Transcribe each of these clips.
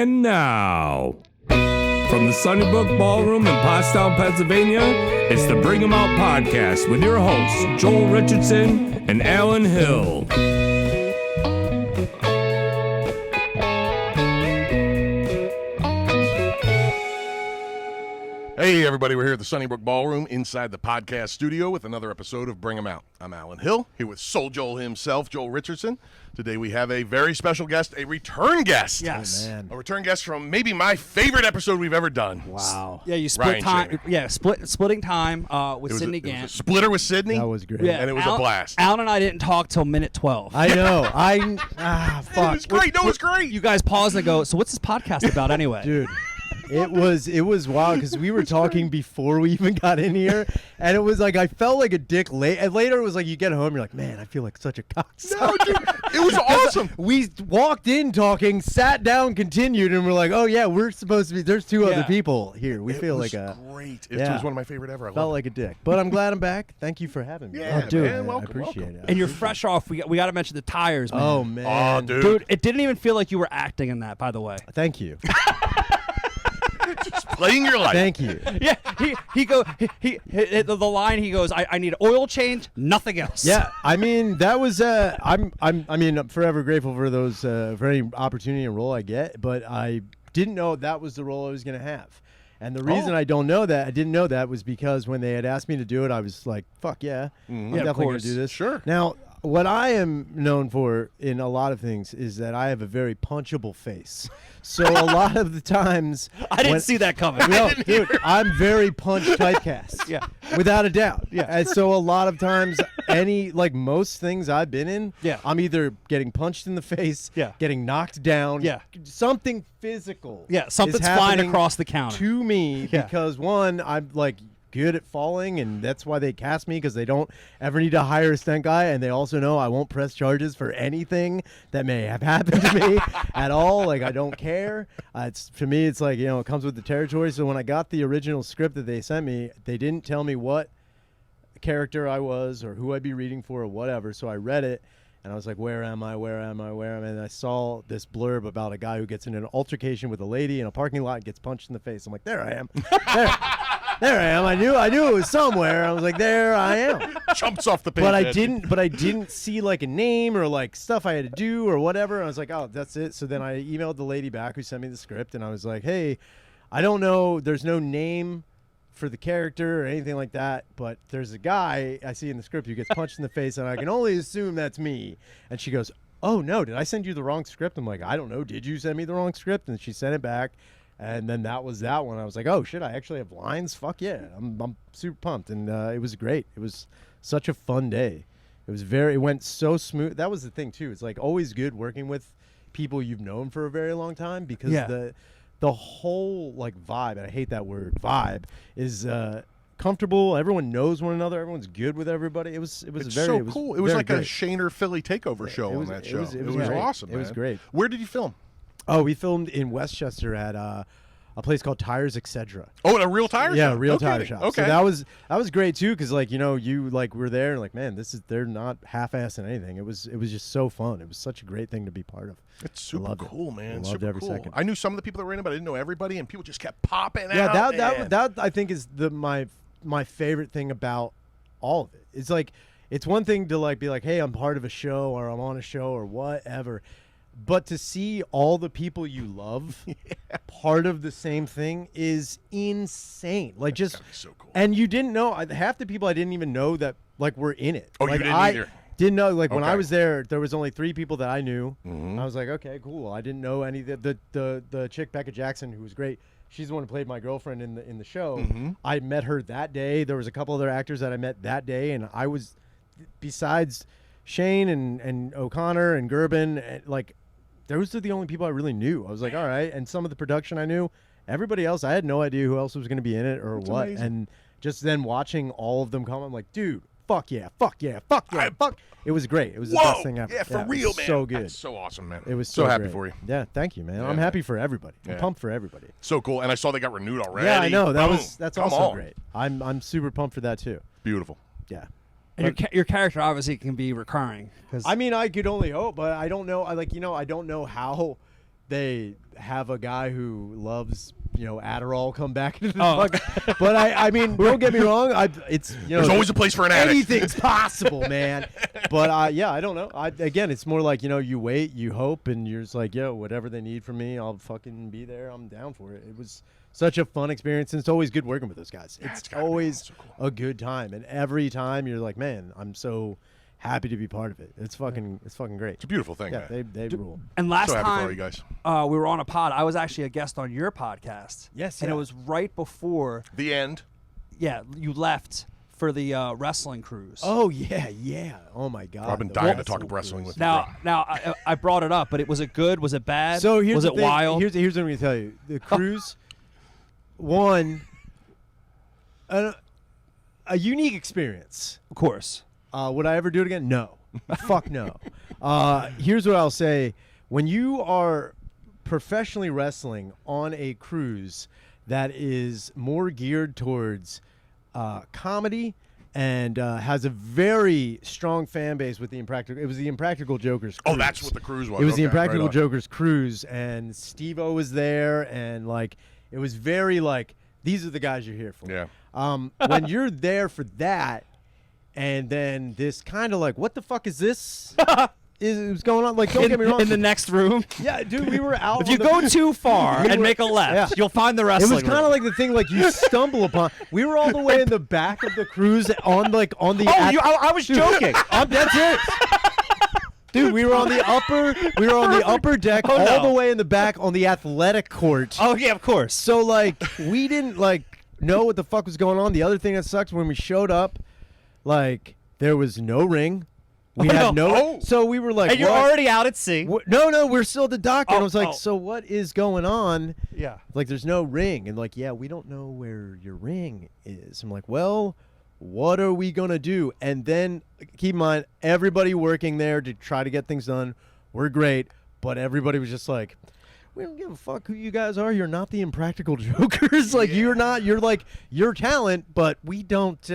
And now, from the Sunnybrook Ballroom in Pottstown, Pennsylvania, it's the Bring 'em Out podcast with your hosts, Joel Richardson and Alan Hill. Hey everybody, we're here at the Sunnybrook Ballroom inside the podcast studio with another episode of Bring 'em Out. I'm Alan Hill, here with Soul Joel himself, Joel Richardson. Today we have a very special guest, a return guest. Yes. Oh, man. A return guest from maybe my favorite episode we've ever done. Wow. Yeah, you split Ryan time. Shaner. Yeah, splitting time with It was, Sydney it was a Gant. splitter with Sydney. That was great. Yeah, and it was a blast. Alan and I didn't talk till minute 12. I know. Fuck. It was great. No, it was great. You guys pause and go, so what's this podcast about anyway? Dude. It was wild because we were talking before we even got in here, and it was like I felt like a dick late. And later it was like you get home, you're like, man, I feel like such a cocksucker. No, dude, it was awesome. We walked in talking, sat down, continued, and we're like, oh yeah, we're supposed to be. There's two other Yeah. people here. We It feel was like a great. It yeah. was one of my favorite ever. I felt love like a dick, but I'm glad I'm back. Thank you for having me. Yeah, dude, man, welcome, I appreciate welcome. it. And you're fresh off. We got to mention the tires, man. Oh man. Oh, dude. Dude, it didn't even feel like you were acting in that, by the way. Thank you. Just playing your life. Thank you. Yeah, the line he goes, I need oil change, nothing else. Yeah, I mean that was I'm forever grateful for those for any opportunity and role I get, but I didn't know that was the role I was going to have. And the reason I didn't know that was because when they had asked me to do it, I was like, fuck yeah, I'm Yeah, of definitely going course. to do this. Sure. Now, what I am known for in a lot of things is that I have a very punchable face. So a lot of the times I didn't see that coming. No, dude, I'm very punch typecast. Yeah. Without a doubt. Yeah. And so a lot of times, most things I've been in, Yeah. I'm either getting punched in the face, Yeah. getting knocked down, Yeah. something physical. Yeah, is something's flying happening across the counter. to me Yeah. because one, I'm like good at falling, and that's why they cast me, because they don't ever need to hire a stunt guy, and they also know I won't press charges for anything that may have happened to me at all. Like, I don't care. To me, it's like, it comes with the territory. So when I got the original script that they sent me, they didn't tell me what character I was or who I'd be reading for or whatever. So I read it, and I was like, where am I? And I saw this blurb about a guy who gets in an altercation with a lady in a parking lot and gets punched in the face. I'm like, there I am. There I am. I knew it was somewhere. I was like, there I am. Jumps off the page. But I didn't see like a name or like stuff I had to do or whatever. I was like, oh, that's it. So then I emailed the lady back who sent me the script, and I was like, hey, I don't know. There's no name for the character or anything like that, but there's a guy I see in the script who gets punched in the face, and I can only assume that's me. And she goes, oh no, did I send you the wrong script? I'm like, I don't know. Did you send me the wrong script? And she sent it back. And then that was that one. I was like, oh, shit, I actually have lines? Fuck yeah. I'm super pumped. And it was great. It was such a fun day. It went so smooth. That was the thing, too. It's like always good working with people you've known for a very long time, because the whole like vibe, and I hate that word, vibe, is comfortable. Everyone knows one another. Everyone's good with everybody. It was cool. It was like great. a Shaner Philly takeover show on that show. It was great. awesome, It was man. great. Where did you film? Oh, we filmed in Westchester at a place called Tires Etc. Oh, at a real tire shop? Yeah, a real Okay. tire shop. Okay. So that was great too, because like you like were there and like, man, they're not half-assing anything. It was just so fun. It was such a great thing to be part of. It's super loved it. cool, man. I loved Super every cool. second. I knew some of the people that were in it, but I didn't know everybody, and people just kept popping Yeah, out. that I think is my favorite thing about all of it. It's like, it's one thing to like be like, hey, I'm part of a show or I'm on a show or whatever. But to see all the people you love part of the same thing is insane. Like, That's just gotta be so cool. And you didn't know, half the people I didn't even know that like were in it. Oh, like, you didn't I either? Didn't know. Like when I Okay. was there was only 3 people that I knew. Mhm. I was like, okay, cool. I didn't know any of the chick Becca Jackson, who was great. She's the one who played my girlfriend in the show. Mhm. I met her that day. There was a couple other actors that I met that day, and I was, besides Shane and O'Connor and Gerben, like, those are the only people I really knew. I was like, all right. And some of the production I knew. Everybody else, I had no idea who else was going to be in it or That's what. amazing. And just then watching all of them come, I'm like, dude, fuck yeah, fuck yeah, fuck yeah, fuck. It was great. It was the best thing ever. Yeah, for it real, was man. So good. That's so awesome, man. It was so happy great. for you. Yeah, thank you, man. Yeah, I'm man. happy for everybody. Yeah. I'm pumped for everybody. So cool. And I saw they got renewed already. Yeah, I know. Boom. That's Come also on. great. I'm super pumped for that too. Beautiful. Yeah. And your character obviously can be recurring. 'Cause I mean, I could only hope, but I don't know. I don't know how they have a guy who loves Adderall come back into the fuck. But I mean, don't get me wrong. It's There's always a place for an addict. anything's possible, man. But I don't know. Again, it's more like you wait, you hope, and you're just like, whatever they need from me, I'll fucking be there. I'm down for it. It was such a fun experience, and it's always good working with those guys. It's always so cool. a good time, and every time you're like, man, I'm so happy to be part of it. It's fucking great. It's a beautiful thing, Yeah, man. they rule. And last So happy for all time you guys. we were on a pod, I was actually a guest on your podcast. Yes, and yeah. it was right before, The end. you left for the wrestling cruise. Oh yeah. Oh my god. I've been the dying to talk wrestling wrestling cruise. with you. Now I brought it up, but was it good? Was it bad? So here's was the it thing. wild? Here's what I'm going to tell you. The cruise, one, a unique experience. Of course. Would I ever do it again? No. Fuck no. Here's what I'll say. When you are professionally wrestling on a cruise that is more geared towards comedy and has a very strong fan base with the Impractical. It was the Impractical Jokers cruise. Oh, that's what the cruise was. It was the Okay, Impractical right on. Jokers cruise, and Steve-O was there, and it was very these are the guys you're here for. Yeah. When you're there for that, and then this kind of what the fuck is this? Is going on? Don't get me wrong. In the next room. Yeah, dude, we were out. If you go too far and make a left, Yeah. you'll find the it wrestling was kind of room. like the thing you stumble upon. We were all the way in the back of the cruise on the. I was joking. I'm dead serious. Dude, we were on the upper deck, Oh, all no. the way in the back on the athletic court. Oh yeah, of course. So we didn't know what the fuck was going on. The other thing that sucks when we showed up, there was no ring. We Oh, had no. no. So we were like, And you're what? already out at sea. No, we're still at the dock. And I was like, oh. so what is going on? Yeah. There's no ring. And yeah, we don't know where your ring is. I'm like, well, what are we going to do? And then keep in mind, everybody working there to try to get things done were great. But everybody was just like, we don't give a fuck who you guys are. You're not the Impractical Jokers. You're not. You're your talent, but we don't.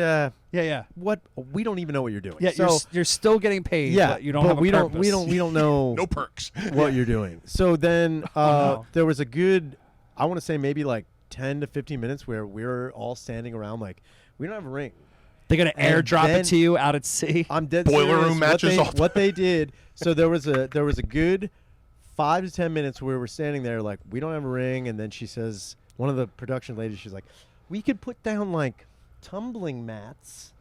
Yeah. What we don't even know what you're doing. Yeah, So, you're still getting paid. yeah, but you don't but have a we purpose. don't know No perks. what you're doing. So then no. there was a good, I want to say maybe 10 to 15 minutes where we're all standing around we don't have a ring. They're gonna And airdrop then- it to you out at sea. I'm dead Boiler serious. room matches all the What they did. So there was a good 5 to 10 minutes where we're standing there we don't have a ring, and then she says, one of the production ladies, she's like, we could put down tumbling mats,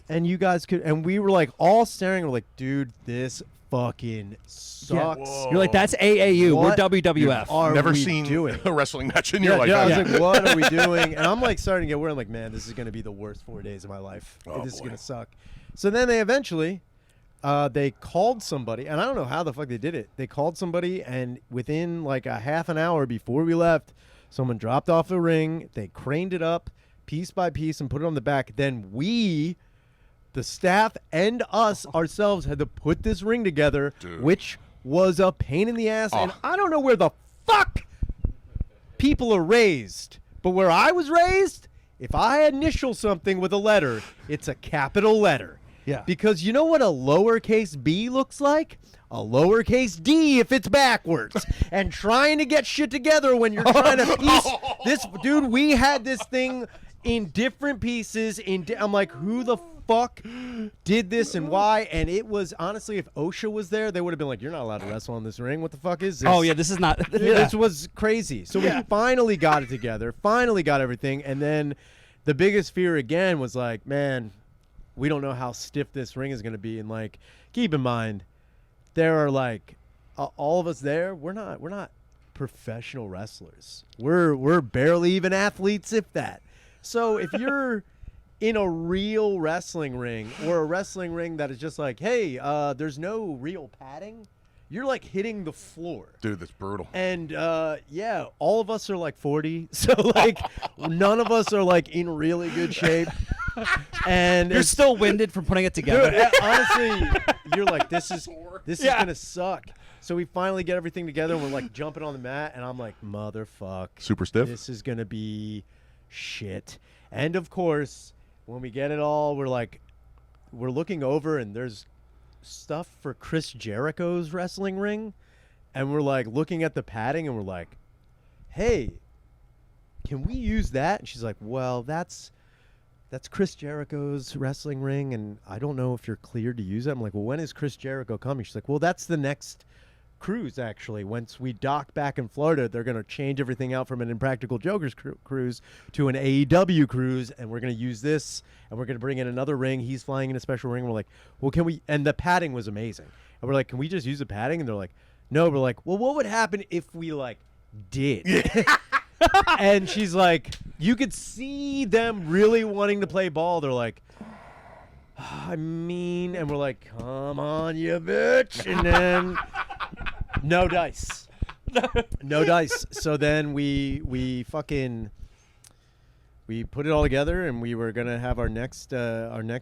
and you guys could, and we were all staring. We're like, dude, this fucking sucks. Whoa. You're like, that's AAU. What We're WWF. are Never we seen doing? a wrestling match in your life. I was have you? like, what are we doing? And I'm starting to get worried. I'm like, man, this is going to be the worst 4 days of my life. Oh, This is boy. going to suck. So then they eventually, they called somebody, and I don't know how the fuck they did it. They called somebody, and within a half an hour before we left, someone dropped off a ring. They craned it up piece by piece and put it on the back. Then we, the staff and us ourselves, had to put this ring together, Dude. which was a pain in the ass. And Oh. I don't know where the fuck people are raised, but where I was raised, if I initial something with a letter, it's a capital letter. Yeah. Because you know what a lowercase b looks like? A lowercase d if it's backwards. And trying to get shit together when you're trying to piece this. Dude, we had this thing in different pieces. I'm like, who the fuck did this and why? And it was, honestly, if OSHA was there, they would have been like, you're not allowed to wrestle on this ring. What the fuck is this? Oh yeah, this is not. Yeah, this was crazy. So we finally got it together, finally got everything. And then the biggest fear again was man, we don't know how stiff this ring is going to be. And keep in mind, there are all of us there. We're not professional wrestlers. We're barely even athletes, if that. So if you're in a real wrestling ring or a wrestling ring that is just hey, there's no real padding, you're hitting the floor. Dude, that's brutal. And all of us are 40, so none of us are in really good shape. And You're it's- still winded from putting it together. dude, honestly, you're this is gonna suck. So we finally get everything together, and we're jumping on the mat, and I'm like, motherfuck, Super stiff. this is gonna be shit. And of course, when we get it all, we're looking over, and there's stuff for Chris Jericho's wrestling ring. and we're like looking at the padding, and we're like, hey, can we use that? And she's like, well, that's Chris Jericho's wrestling ring, and I don't know if you're cleared to use it. I'm like, well, when is Chris Jericho coming? She's like, well, that's the next cruise, actually. Once we dock back in Florida, they're going to change everything out from an Impractical Jokers cruise to an AEW cruise, and we're going to use this, and we're going to bring in another ring. He's flying in a special ring. We're like, well, can we? And the padding was amazing. And we're like, can we just use the padding? And they're like, no. We're like, well, what would happen if we, like, did? And she's like, you could see them really wanting to play ball. They're like, I mean, and we're like, come on, you bitch. And then no dice. No dice. So then we put it all together, and we were gonna have our next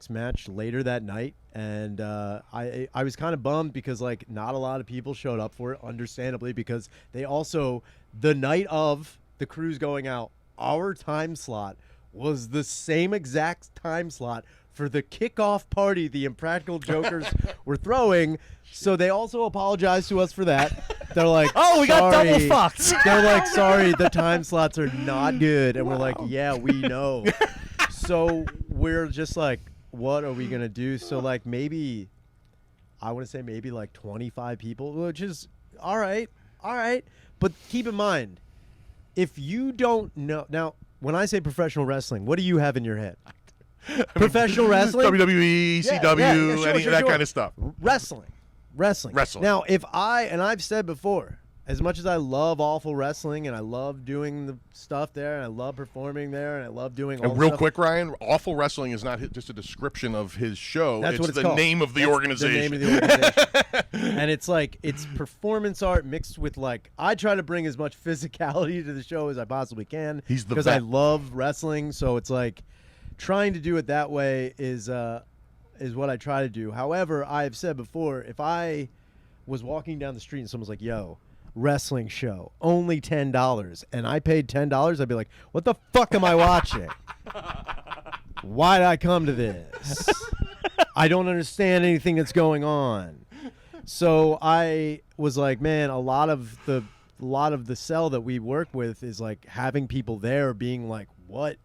match later that night. And I was kind of bummed because like not a lot of people showed up for it, understandably, because they also, the night of the cruise going out, our time slot was the same exact time slot for the kickoff party the Impractical Jokers were throwing. So they also apologized to us for that. They're like, Oh, we got "Sorry." double fucked. They're like, sorry, the time slots are not good. And we're like, yeah, we know. So we're just like, what are we going to do? So like maybe, I want to say maybe like 25 people, which is all right. But keep in mind, if you don't know, now when I say professional wrestling, what do you have in your head? Professional wrestling? WWE, Yeah, CW, yeah, sure, any sure, that sure. kind of stuff. Wrestling. Now, if and I've said before, as much as I love Awful Wrestling and I love doing the stuff there and I love performing there and I love doing all And the real stuff, quick, Ryan, Awful Wrestling is not just a description of his show. that's what it's it's the called. name of the That's organization. The name of the organization. And it's like, it's performance art mixed with like, I try to bring as much physicality to the show as I possibly can. He's the because I vet. love wrestling, so it's like trying to do it that way is what I try to do. However, I have said before, if I was walking down the street and someone's like, yo, wrestling show, only $10, and I paid $10, I'd be like, what the fuck am I watching? Why did I come to this? I don't understand anything that's going on. So I was like, man, a lot of the cell that we work with is like having people there being like, what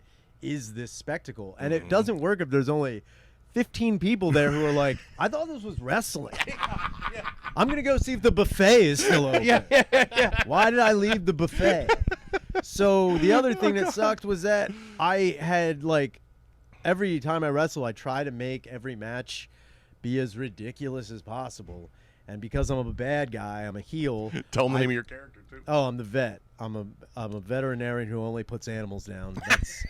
is this spectacle? And it doesn't work if there's only 15 people there who are like, I thought this was wrestling. I'm going to go see if the buffet is still open. Yeah. Why did I leave the buffet? So the other thing that sucked was that I had like, every time I wrestle, I try to make every match be as ridiculous as possible. And because I'm a bad guy, I'm a heel. Tell them the name of your character, too. Oh, I'm the vet. I'm a veterinarian who only puts animals down. That's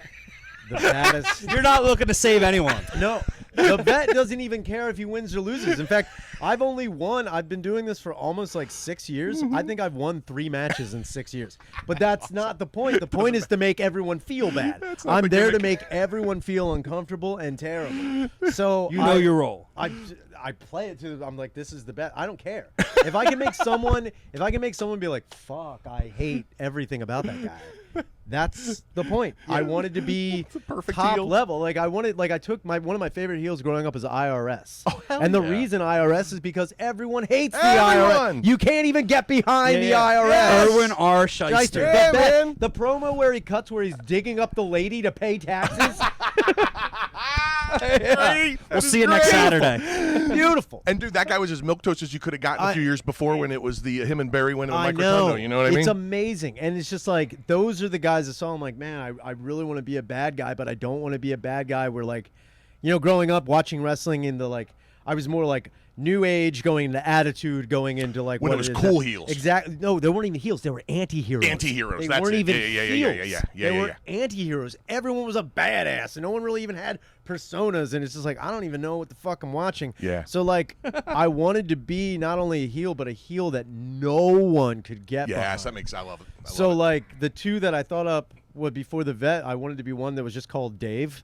the baddest. You're not looking to save anyone. No, the vet doesn't even care if he wins or loses. In fact, I've been doing this for almost like 6 years. I think I've won 3 matches in 6 years. But that's not the point. The point is to make everyone feel bad. I'm there to make everyone feel uncomfortable and terrible. So You know your role. I play it to. I'm like, this is the best. I don't care if I can make someone be like, fuck, I hate everything about that guy. That's the point. I wanted to be perfect top heel. level. Like I took one of my favorite heels growing up is IRS. Oh, hell and the yeah. reason IRS is because everyone hates the Everyone. IRS. You can't even get behind the IRS. Yes. Erwin R. Shyster. Yeah, man. The promo where he cuts where he's digging up the lady to pay taxes. We'll see you next Saturday. Beautiful. And dude, that guy was as milquetoast as you could have gotten a few years before when it was the him and Barry winning with I Mike know. Rotundo. You know what I mean? It's amazing. And it's just like, those are the guys that saw him like, man, I really want to be a bad guy, but I don't want to be a bad guy where like, growing up watching wrestling in the like, I was more like new age going into attitude, going into like When what it was is cool that- heels. Exactly. No, they weren't even heels. They were anti-heroes. Anti-heroes, They that's weren't it. even Yeah. heels. Yeah, They yeah, were anti-heroes. Everyone was a badass, and no one really even had personas. And it's just like, I don't even know what the fuck I'm watching. Yeah. So like, I wanted to be not only a heel, but a heel that no one could get Yes, behind. I love it. So like the two that I thought up would before the vet, I wanted to be one that was just called Dave,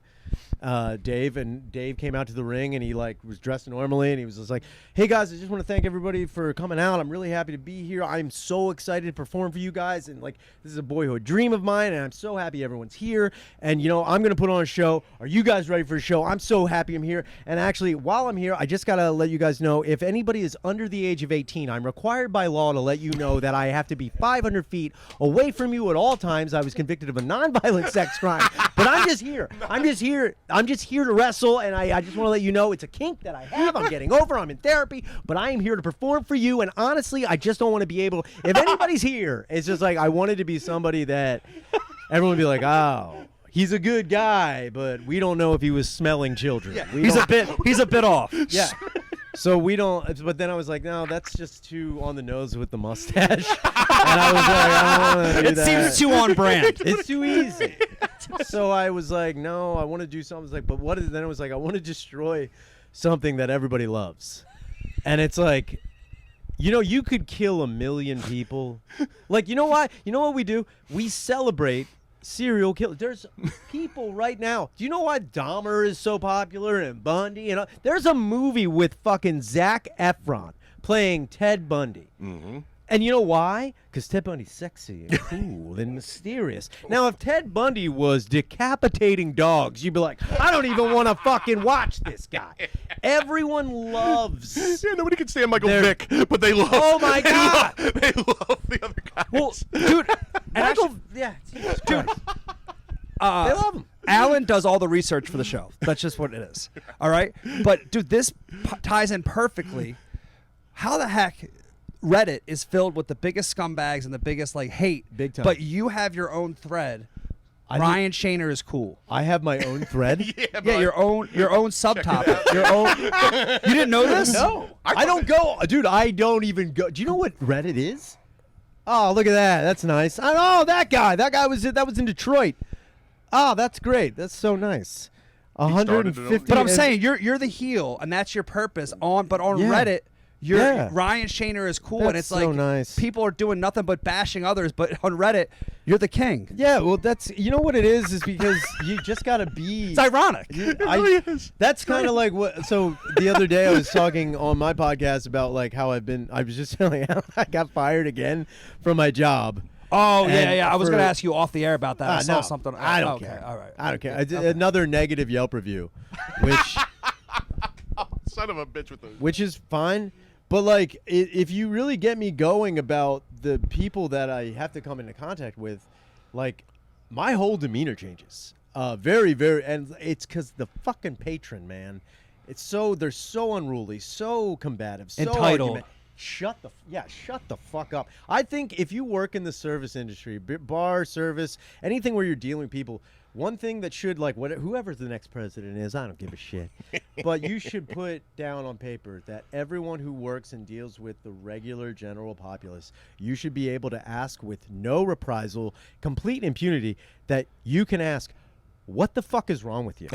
Dave, and Dave came out to the ring, and he like was dressed normally, and he was just like, "Hey guys, I just want to thank everybody for coming out. I'm really happy to be here. I'm so excited to perform for you guys, and like this is a boyhood dream of mine, and I'm so happy everyone's here. And you know, I'm gonna put on a show. Are you guys ready for a show? I'm so happy I'm here. And actually, while I'm here, I just gotta let you guys know, if anybody is under the age of 18, I'm required by law to let you know that I have to be 500 feet away from you at all times. I was convicted of a nonviolent sex crime, but I'm just here. I'm just here to wrestle, and I just want to let you know it's a kink that I have. I'm getting over. I'm in therapy, but I am here to perform for you. And honestly, I just don't want to be able. If anybody's here, it's just like I wanted to be somebody that everyone would be like, oh, he's a good guy, but we don't know if he was smelling children. Yeah. He's a bit off. Yeah. So we don't. But then I was like, no, that's just too on the nose with the mustache. And I was like, I don't want to do that. It seems too on brand. It's too easy. So I was like, no, I want to do something. I was like, but what is? Then it was like, I want to destroy something that everybody loves. And it's like, you know, you could kill 1 million people. Like, you know why? You know what we do? We celebrate serial killers. There's people right now. Do you know why Dahmer is so popular and Bundy? And there's a movie with fucking Zac Efron playing Ted Bundy. Mm-hmm. And you know why? Because Ted Bundy's sexy and cool and mysterious. Now, if Ted Bundy was decapitating dogs, you'd be like, I don't even want to fucking watch this guy. Everyone loves. Yeah, nobody can stand Michael Vick, but they love. Oh my God! They love the other guys. Well, dude, Yeah, Jesus dude, Christ. They love him. Alan does all the research for the show. That's just what it is. All right? But, dude, this ties in perfectly. How the heck Reddit is filled with the biggest scumbags and the biggest, like, hate. Big time. But you have your own thread. Ryan Shaner is cool. I have my own thread. Yeah, your own subtopic. Your own. You didn't know this? No. I don't go. Dude, I don't even go. Do you know what Reddit is? Oh, look at that. That's nice. Oh, that guy. That was in Detroit. Oh, that's great. That's so nice. 150. But I'm saying you're the heel, and that's your purpose. But on Reddit, Ryan Shaner is cool, and it's so like nice. People are doing nothing but bashing others. But on Reddit, you're the king. Yeah, well, that's you know what it is because you just gotta be. It's ironic. It really is. That's kind of like what. So the other day I was talking on my podcast about like how I was just telling how I got fired again from my job. Oh yeah. And I was for- going to ask you off the air about that. I saw no, something. I don't okay, care. All right. I don't care. I did another negative Yelp review, which Son of a bitch with those. which is fine. But like, if you really get me going about the people that I have to come into contact with, like, my whole demeanor changes. Very, very, and it's because the fucking patron, man. They're so unruly, so combative, so Entitled. Shut the fuck up. I think if you work in the service industry, bar service, anything where you're dealing with people, one thing that should, like, whoever the next president is, I don't give a shit. But you should put down on paper that everyone who works and deals with the regular general populace, you should be able to ask with no reprisal, complete impunity, that you can ask, what the fuck is wrong with you?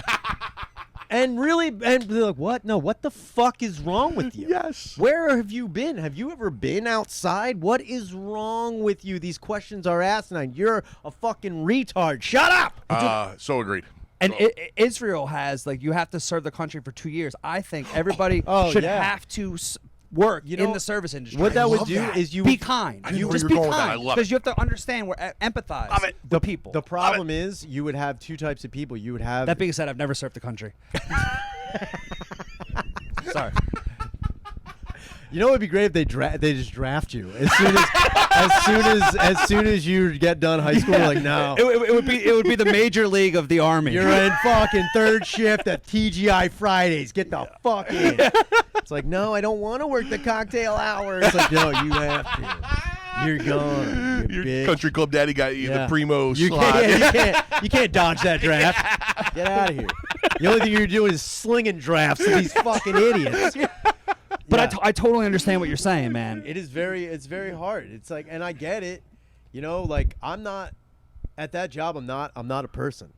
And they're like, what? No, what the fuck is wrong with you? Yes. Where have you been? Have you ever been outside? What is wrong with you? These questions are asinine. You're a fucking retard. Shut up. So agreed. And Israel has, like, you have to serve the country for 2 years. I think everybody should have to work in the service industry. What that would love do that. is you be kind. I knew You where just you be were going with that. I kind love because it. you have to understand, empathize with people. The problem is you would have two types of people. You would have That being said, I've never served the country. Sorry. You know, it would be great if they just draft you as soon as you get done high school. Like, no, It would be the major league of the army. you're in fucking third shift at TGI Fridays. Get the fuck in. It's like, no, I don't want to work the cocktail hour. It's like, no, you have to. You're gone. Your bitch. country club daddy got you Yeah. the primo You slot. you can't dodge that draft. Get out of here. The only thing you're doing is slinging drafts to these fucking idiots. But Yeah. I totally understand what you're saying, man. It's very hard. It's like, and I get it. You know, like, I'm not at that job. I'm not a person.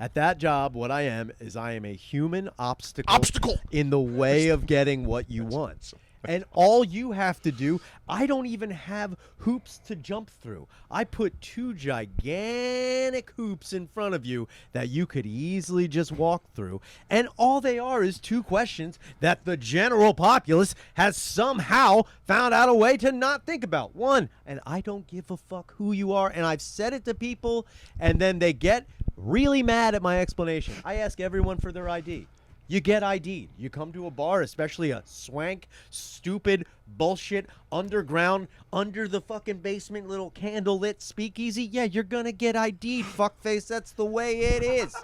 At that job, what I am is I am a human obstacle Obstacle. in the way of getting what you want. And all you have to do, I don't even have hoops to jump through. I put 2 gigantic hoops in front of you that you could easily just walk through. And all they are is 2 questions that the general populace has somehow found out a way to not think about. 1, and I don't give a fuck who you are. And I've said it to people, and then they get really mad at my explanation. I ask everyone for their ID. You get ID'd. You come to a bar, especially a swank, stupid, bullshit, underground, under the fucking basement little candlelit speakeasy. Yeah, you're gonna get ID'd, fuckface. That's the way it is.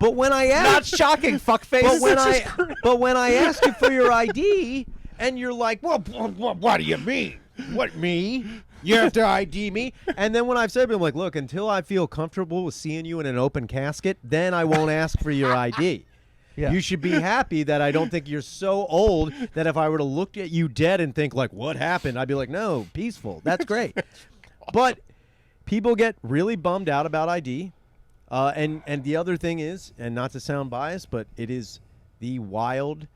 But when I ask, Not shocking, fuckface. but when I ask you for your ID, and you're like, well, what do you mean? What, me? You have to ID me? And then when I've said, I'm like, look, until I feel comfortable with seeing you in an open casket, then I won't ask for your ID. Yeah. You should be happy that I don't think you're so old that if I were to look at you dead and think, like, what happened? I'd be like, no, peaceful. That's great. But people get really bummed out about ID. And the other thing is, and not to sound biased, but it is the wild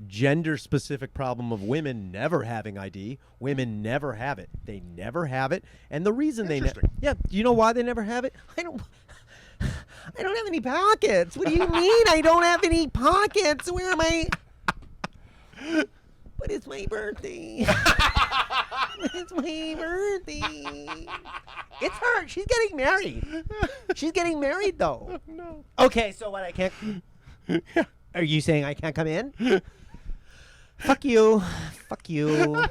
gender-specific problem of women never having ID. Women never have it. They never have it. And the reason they Interesting. yeah, do you know why they never have it? I don't have any pockets. What do you mean I don't have any pockets? Where am I? But it's my birthday. It's my birthday. It's her. She's getting married. She's getting married, though. No. Okay, so what? I can't. Are you saying I can't come in? Fuck you. Fuck you.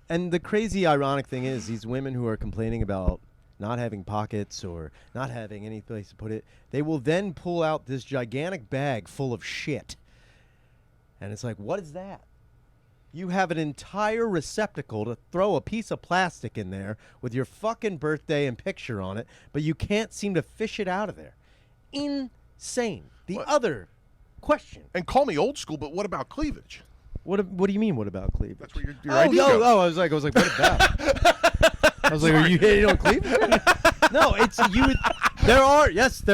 And the crazy, ironic thing is, these women who are complaining about not having pockets or not having any place to put it, they will then pull out this gigantic bag full of shit. And it's like, what is that? You have an entire receptacle to throw a piece of plastic in there with your fucking birthday and picture on it, but you can't seem to fish it out of there. Insane. The What? other question. And call me old school, but what about cleavage? What do you mean? What about cleavage? That's where your Oh, ID goes. I was like, what about? I was like, are you hating on cleavage? No, it's you. There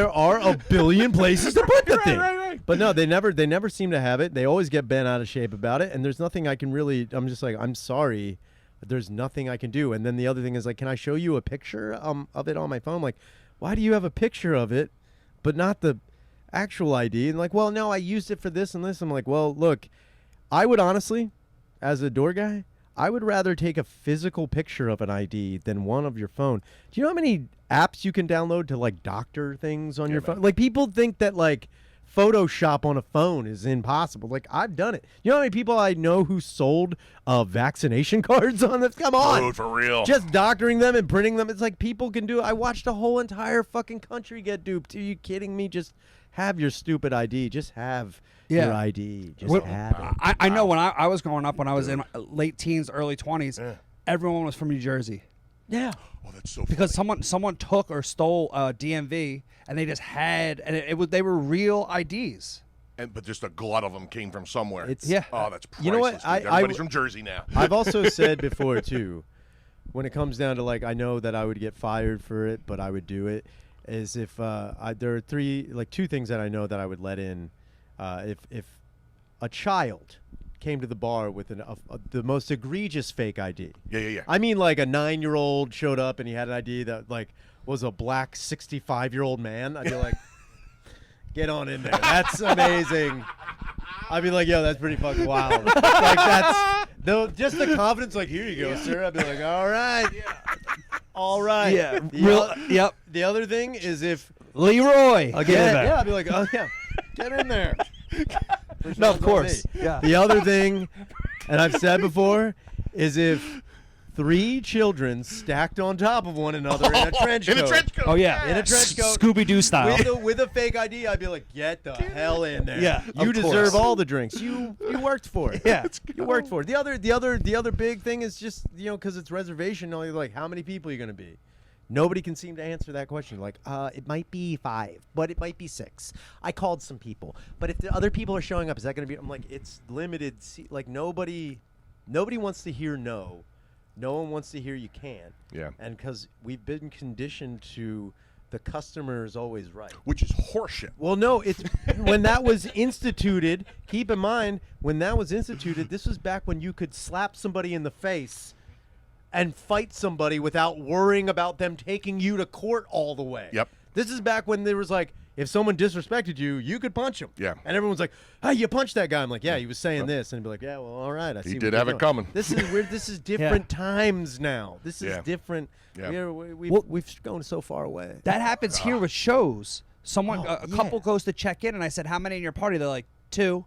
are a billion places to put the thing. Right. But no, they never seem to have it. They always get bent out of shape about it, and there's nothing I can really. I'm just like, I'm sorry, but there's nothing I can do. And then the other thing is like, can I show you a picture of it on my phone? I'm like, why do you have a picture of it, but not the actual ID? And like, well, no, I used it for this and this. I'm like, well, look, I would honestly, as a door guy, I would rather take a physical picture of an ID than one of your phone. Do you know how many apps you can download to like doctor things on your phone? Like people think that like Photoshop on a phone is impossible. Like I've done it. You know how many people I know who sold vaccination cards on this? Come on. Dude, for real. Just doctoring them and printing them. It's like people can do it. I watched a whole entire fucking country get duped. Are you kidding me? Just have your stupid ID. Just have your ID. Just have it. I know when I was growing up, when I was in my late teens, early 20s, everyone was from New Jersey. Yeah. Oh, that's so Because funny. someone took or stole DMV, and they just had, and they were real IDs. But just a glut of them came from somewhere. Yeah. Oh, that's priceless. You know what? dude. I- Everybody's from Jersey now. I've also said before too, when it comes down to like, I know that I would get fired for it, but I would do it. Is if there are two things that I know that I would let in, if a child came to the bar with the most egregious fake ID. Yeah. I mean, like a 9-year-old showed up and he had an ID that like was a black 65-year-old man. I'd be like, get on in there. That's amazing. I'd be like, yo, that's pretty fucking wild. Like that's just the confidence. Like, here you go, sir. I'd be like, all right, all right. Yeah, The The other thing is if Leroy. I'll get in there. yeah, I'd be like, oh yeah, get in there. No, of course. Yeah. The other thing, and I've said before, is if 3 children stacked on top of one another in a trench coat. In a trench coat. Oh yeah, In a trench coat. Scooby Doo style. With a fake ID, I'd be like, get the hell in there. Yeah, You of deserve course. all the drinks. You worked for it. Yeah. You worked for it. The other big thing is just, because it's reservation, only like how many people are you going to be? Nobody can seem to answer that question. Like, it might be 5, but it might be 6. I called some people, but if the other people are showing up, is that going to be? I'm like, it's limited. Like nobody wants to hear no. No one wants to hear you can't. Yeah. And because we've been conditioned to the customer is always right. Which is horseshit. Well, no, it's when that was instituted. Keep in mind, when that was instituted, this was back when you could slap somebody in the face and fight somebody without worrying about them taking you to court all the way. Yep. This is back when there was like, if someone disrespected you, you could punch him. Yeah. And everyone's like, "Hey, you punched that guy." I'm like, "Yeah, he was saying this," and I'd be like, "Yeah, well, all right, I see." He what did you're have it doing." coming. This is weird. This is different times now. This is Yeah. different. Yeah. We've gone so far away. That happens here with shows. Someone, Oh, a couple yeah. goes to check in, and I said, "How many in your party?" They're like, 2.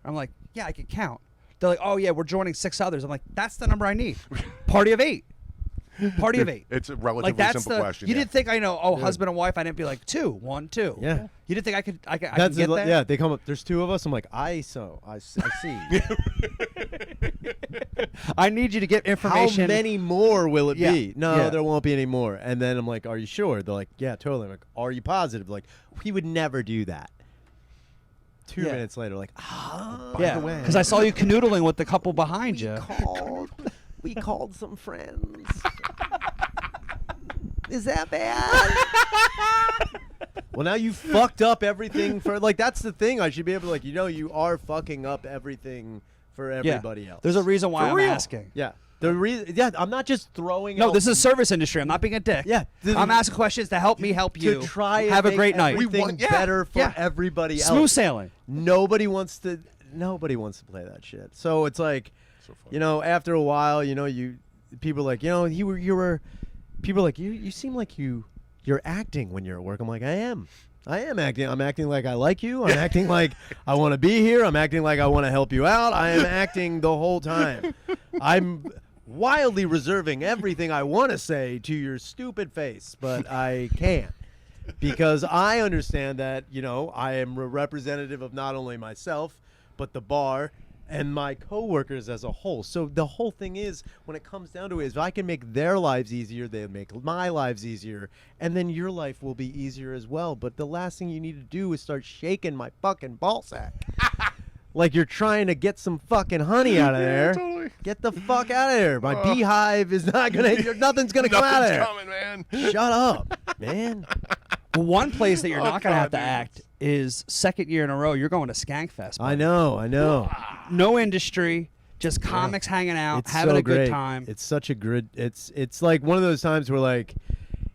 I'm like, "Yeah, I can count." They're like, "Oh yeah, we're joining 6 others." I'm like, "That's the number I need." Party of 8. Party of 8. It's a relatively Like that's simple the. question. You yeah. didn't think I know? Oh, husband and wife. I didn't be like 2, 1, 2. Yeah. You didn't think I could? I can That's get it, that? yeah. They come up. There's 2 of us. I'm like, I see. I need you to get How information. many more will it Yeah. be? No, Yeah. there won't be any more. And then I'm like, are you sure? They're like, yeah, totally. I'm like, are you positive? Like, we would never do that. 2 Yeah. minutes later, like, ah, Yeah, the way- because I saw you canoodling with the couple behind you. we called some friends. Is that bad? Well, now you fucked up everything for like that's the thing. I should be able to like you are fucking up everything for everybody else. There's a reason why For I'm real? asking. Yeah. I'm not just throwing No, out this is a service industry. I'm not being a dick. Yeah, I'm asking questions to help me help you. to try and have a make great night. everything We want- yeah. better for Yeah. everybody else. Smooth sailing. Nobody wants to play that shit. So it's like, So funny. after a while, people are like, people are like, you seem like you're acting when you're at work. I'm like, I am acting. I'm acting like I like you. I'm acting like I want to be here. I'm acting like I want to help you out. I am acting the whole time. I'm wildly reserving everything I want to say to your stupid face, but I can't. Because I understand that, I am a representative of not only myself, but the bar and my coworkers as a whole. So the whole thing is, when it comes down to it, is if I can make their lives easier, they'll make my lives easier, and then your life will be easier as well. But the last thing you need to do is start shaking my fucking ballsack. Like you're trying to get some fucking honey out of there. totally. Get the fuck out of there. My beehive is not gonna. Nothing's gonna come out of Nothing's there. coming, man. Shut up, man. Well, one place that you're Oh, not going to have God, to dude. act is second year in a row. You're going to Skankfest. I buddy. know. No industry, just comics hanging out, It's having so a good great. time. It's such a good. It's like one of those times where like,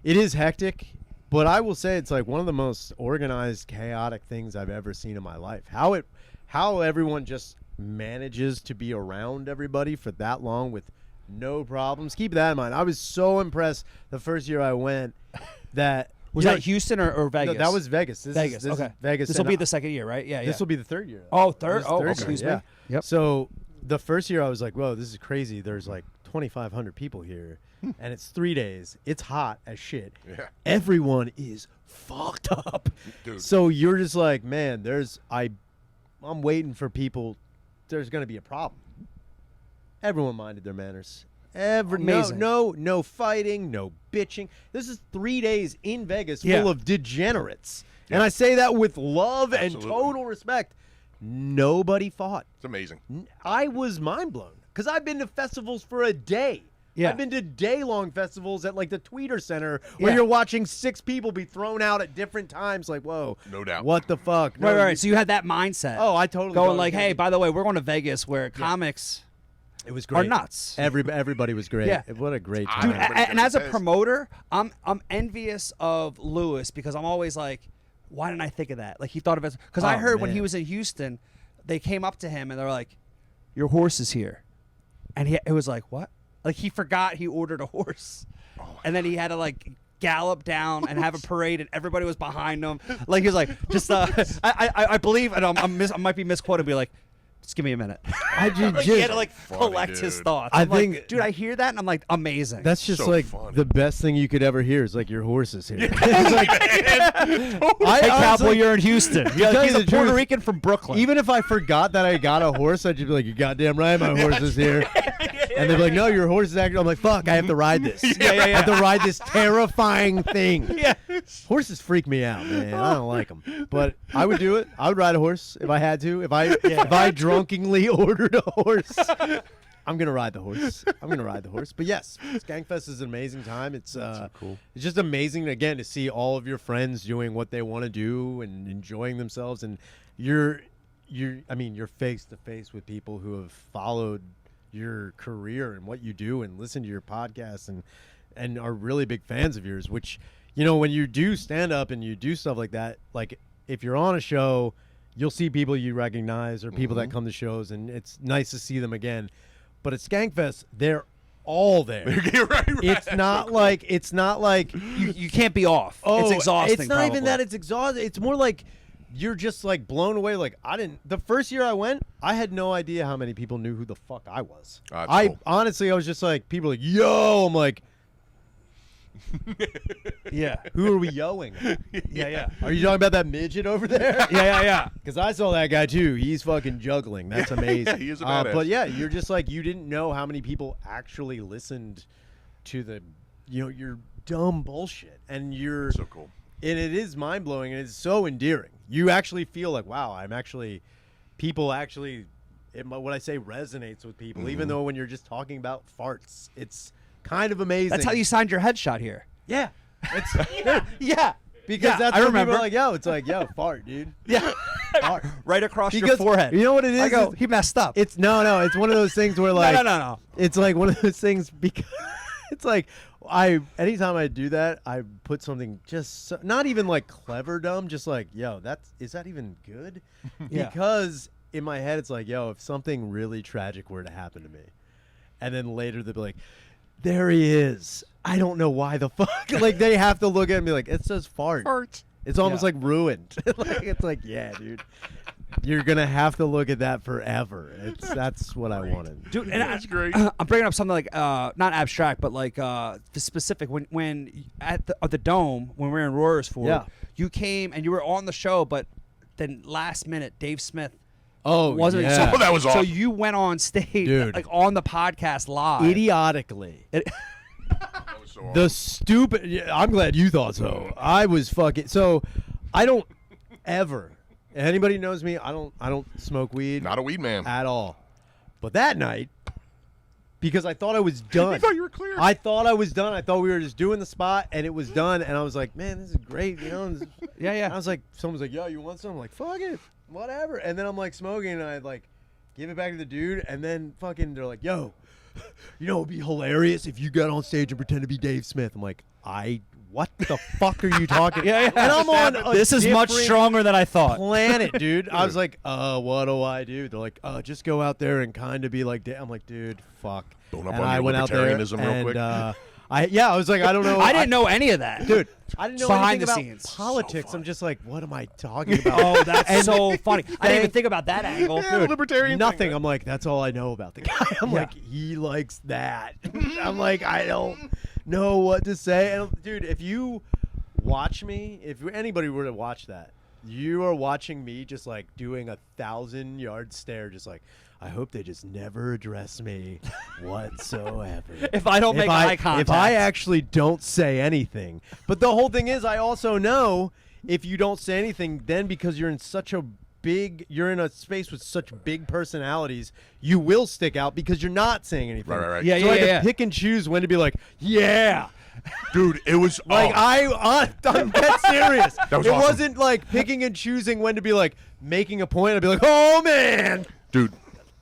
it is hectic, but I will say it's like one of the most organized, chaotic things I've ever seen in my life. How everyone just manages to be around everybody for that long with no problems. Keep that in mind. I was so impressed the first year I went that Was that Houston or Vegas? No, that was Vegas. Vegas. This is Okay. Vegas. This will and be the second year, right? Yeah. This will be the third year. Oh, third? This is Oh, third excuse year, me. yeah. Yep. So the first year I was like, whoa, this is crazy. There's like 2,500 people here, and it's 3 days. It's hot as shit. Yeah. Everyone is fucked up. Dude. So you're just like, man, I'm waiting for people. There's going to be a problem. Everyone minded their manners. Amazing. No fighting, no bitching. This is 3 days in Vegas Yeah. full of degenerates. And I say that with love Absolutely. and total respect. Nobody fought. It's amazing. I was mind blown because I've been to festivals for a day. Yeah. I've been to day-long festivals at like the Tweeter Center where Yeah. you're watching 6 people be thrown out at different times. Like, whoa, No doubt. What the fuck? Right, No, right. So you had that mindset. Oh, I totally going thought it like, was hey, gonna by the way, we're going to Vegas where comics it was are great. nuts. Everybody was great. Yeah. What a great I time. Dude, Everybody's and gonna as a be pissed. promoter, I'm envious of Lewis because I'm always like, why didn't I think of that? Like he thought of it because I Oh, heard when he man. was in Houston, they came up to him and they're like, "Your horse is here," and it was like, what? Like he forgot he ordered a horse, and then he had to like gallop down and have a parade, and everybody was behind him. Like he was like, just I believe, and I might be misquoted, be like. Just give me a minute. I just, Like, he had to like Funny, collect his dude. thoughts. I I'm like, think- dude, I hear that and I'm like, amazing. that's just So like funny. the best thing you could ever hear is like your horse is here. It's like, I Hey, honestly- cowboy, you're in Houston. tell you He's a the Puerto truth, Rican from Brooklyn. Even if I forgot that I got a horse, I'd just be like, "You goddamn right, my horse is here." And they'd be like, "No, your horse is actually." I'm like, "Fuck, I have to ride this. I have to ride this terrifying thing." yeah. Horses freak me out, man. I don't like them, but I would do it. I would ride a horse if I had to. If I drunkenly ordered a horse, I'm gonna ride the horse. But yes, Skankfest is an amazing time. It's so cool. It's just amazing again to see all of your friends doing what they want to do and enjoying themselves, and you're face to face with people who have followed your career and what you do and listen to your podcasts and are really big fans of yours, which, you know, when you do stand up and you do stuff like that, like if you're on a show, you'll see people you recognize or people that come to shows, and it's nice to see them again. But at Skankfest, they're all there. right. It's not like You can't be off. It's exhausting. It's not even probably. that it's exhausting. It's more like you're just like blown away. Like the first year I went, I had no idea how many people knew who the fuck I was. That's I cool. honestly, I was just like, people are like, yo, I'm like, Yeah. who are we yoing? Yeah. Are you talking about that midget over there? Yeah. Because I saw that guy too. He's fucking juggling. That's amazing. he is a badass. But yeah, you're just like, you didn't know how many people actually listened to your dumb bullshit, and you're So cool. and it is mind blowing, and it's so endearing. You actually feel like, wow, people actually, what I say resonates with people, even though when you're just talking about farts, it's kind of amazing. That's how you signed your headshot here. Yeah. It's yeah. Because Yeah, that's I what remember. people are like, yo, it's like, yo, fart, dude. Yeah. Fart. Right across your Because forehead. you know what it is? I go, Is he messed up. it's no, it's one of those things where like no. It's like one of those things because it's like anytime I do that, I put something just not even like clever dumb, just like, yo, is that even good? Yeah. Because in my head it's like, yo, if something really tragic were to happen to me, and then later they'll be like, there he is. I don't know why the fuck. Like they have to look at it and be like, it says fart. Fart. It's almost Yeah. like ruined. Like it's like, yeah, dude. You're gonna have to look at that forever. That's what I wanted. Dude, and That's great. I'm bringing up something like not abstract, but like the specific. When at the Dome, when we were in Royersford, Yeah. you came and you were on the show, but then last minute, Dave Smith Oh, wasn't. yeah. Oh, that was So awesome. you went on stage, Dude. like on the podcast live. Idiotically. That was so awesome. The stupid. Yeah, I'm glad you thought so. I was fucking. So, I don't ever. Anybody knows me? I don't smoke weed Not a weed man. at all. But that night, because I thought I was done. You thought you were clear. I thought I was done. I thought we were just doing the spot, and it was done. And I was like, man, this is great. You know. And Yeah. I was like, someone's like, yo, you want some? I'm like, fuck it, whatever. And then I'm like smoking, and I like give it back to the dude, and then fucking they're like, yo, you know, it'd be hilarious if you got on stage and pretend to be Dave Smith. I'm like, what the fuck are you talking? Yeah. And I'm on a This is much different stronger than I thought. planet, dude. I was like, what do I do? They're like, just go out there and kind of be like Dave. I'm like, dude, fuck. Don't up And on I your went out there libertarianism real and quick. I was like, I don't know. I didn't know any of that, Dude, I didn't know Behind anything the about scenes. politics. So I'm just like, what am I talking about? Oh, that's so funny. I didn't even Thank- think about that angle. Yeah, Dude, libertarian thing, nothing. right? I'm like, that's all I know about the guy. I'm Yeah. like, he likes that. I'm like, I don't know what to say. And, dude, if you watch me, if anybody were to watch that, you are watching me just like doing 1,000-yard stare, just like, I hope they just never address me whatsoever. If I don't make eye contact. If I actually don't say anything. But the whole thing is, I also know if you don't say anything, then because you're in you're in a space with such big personalities, you will stick out because you're not saying anything. Right. Yeah, So I yeah. can pick and choose when to be like, yeah. Dude, it was Like I'm dead serious. That was it awesome. wasn't like picking and choosing when to be like making a point. I'd be like, oh man. dude.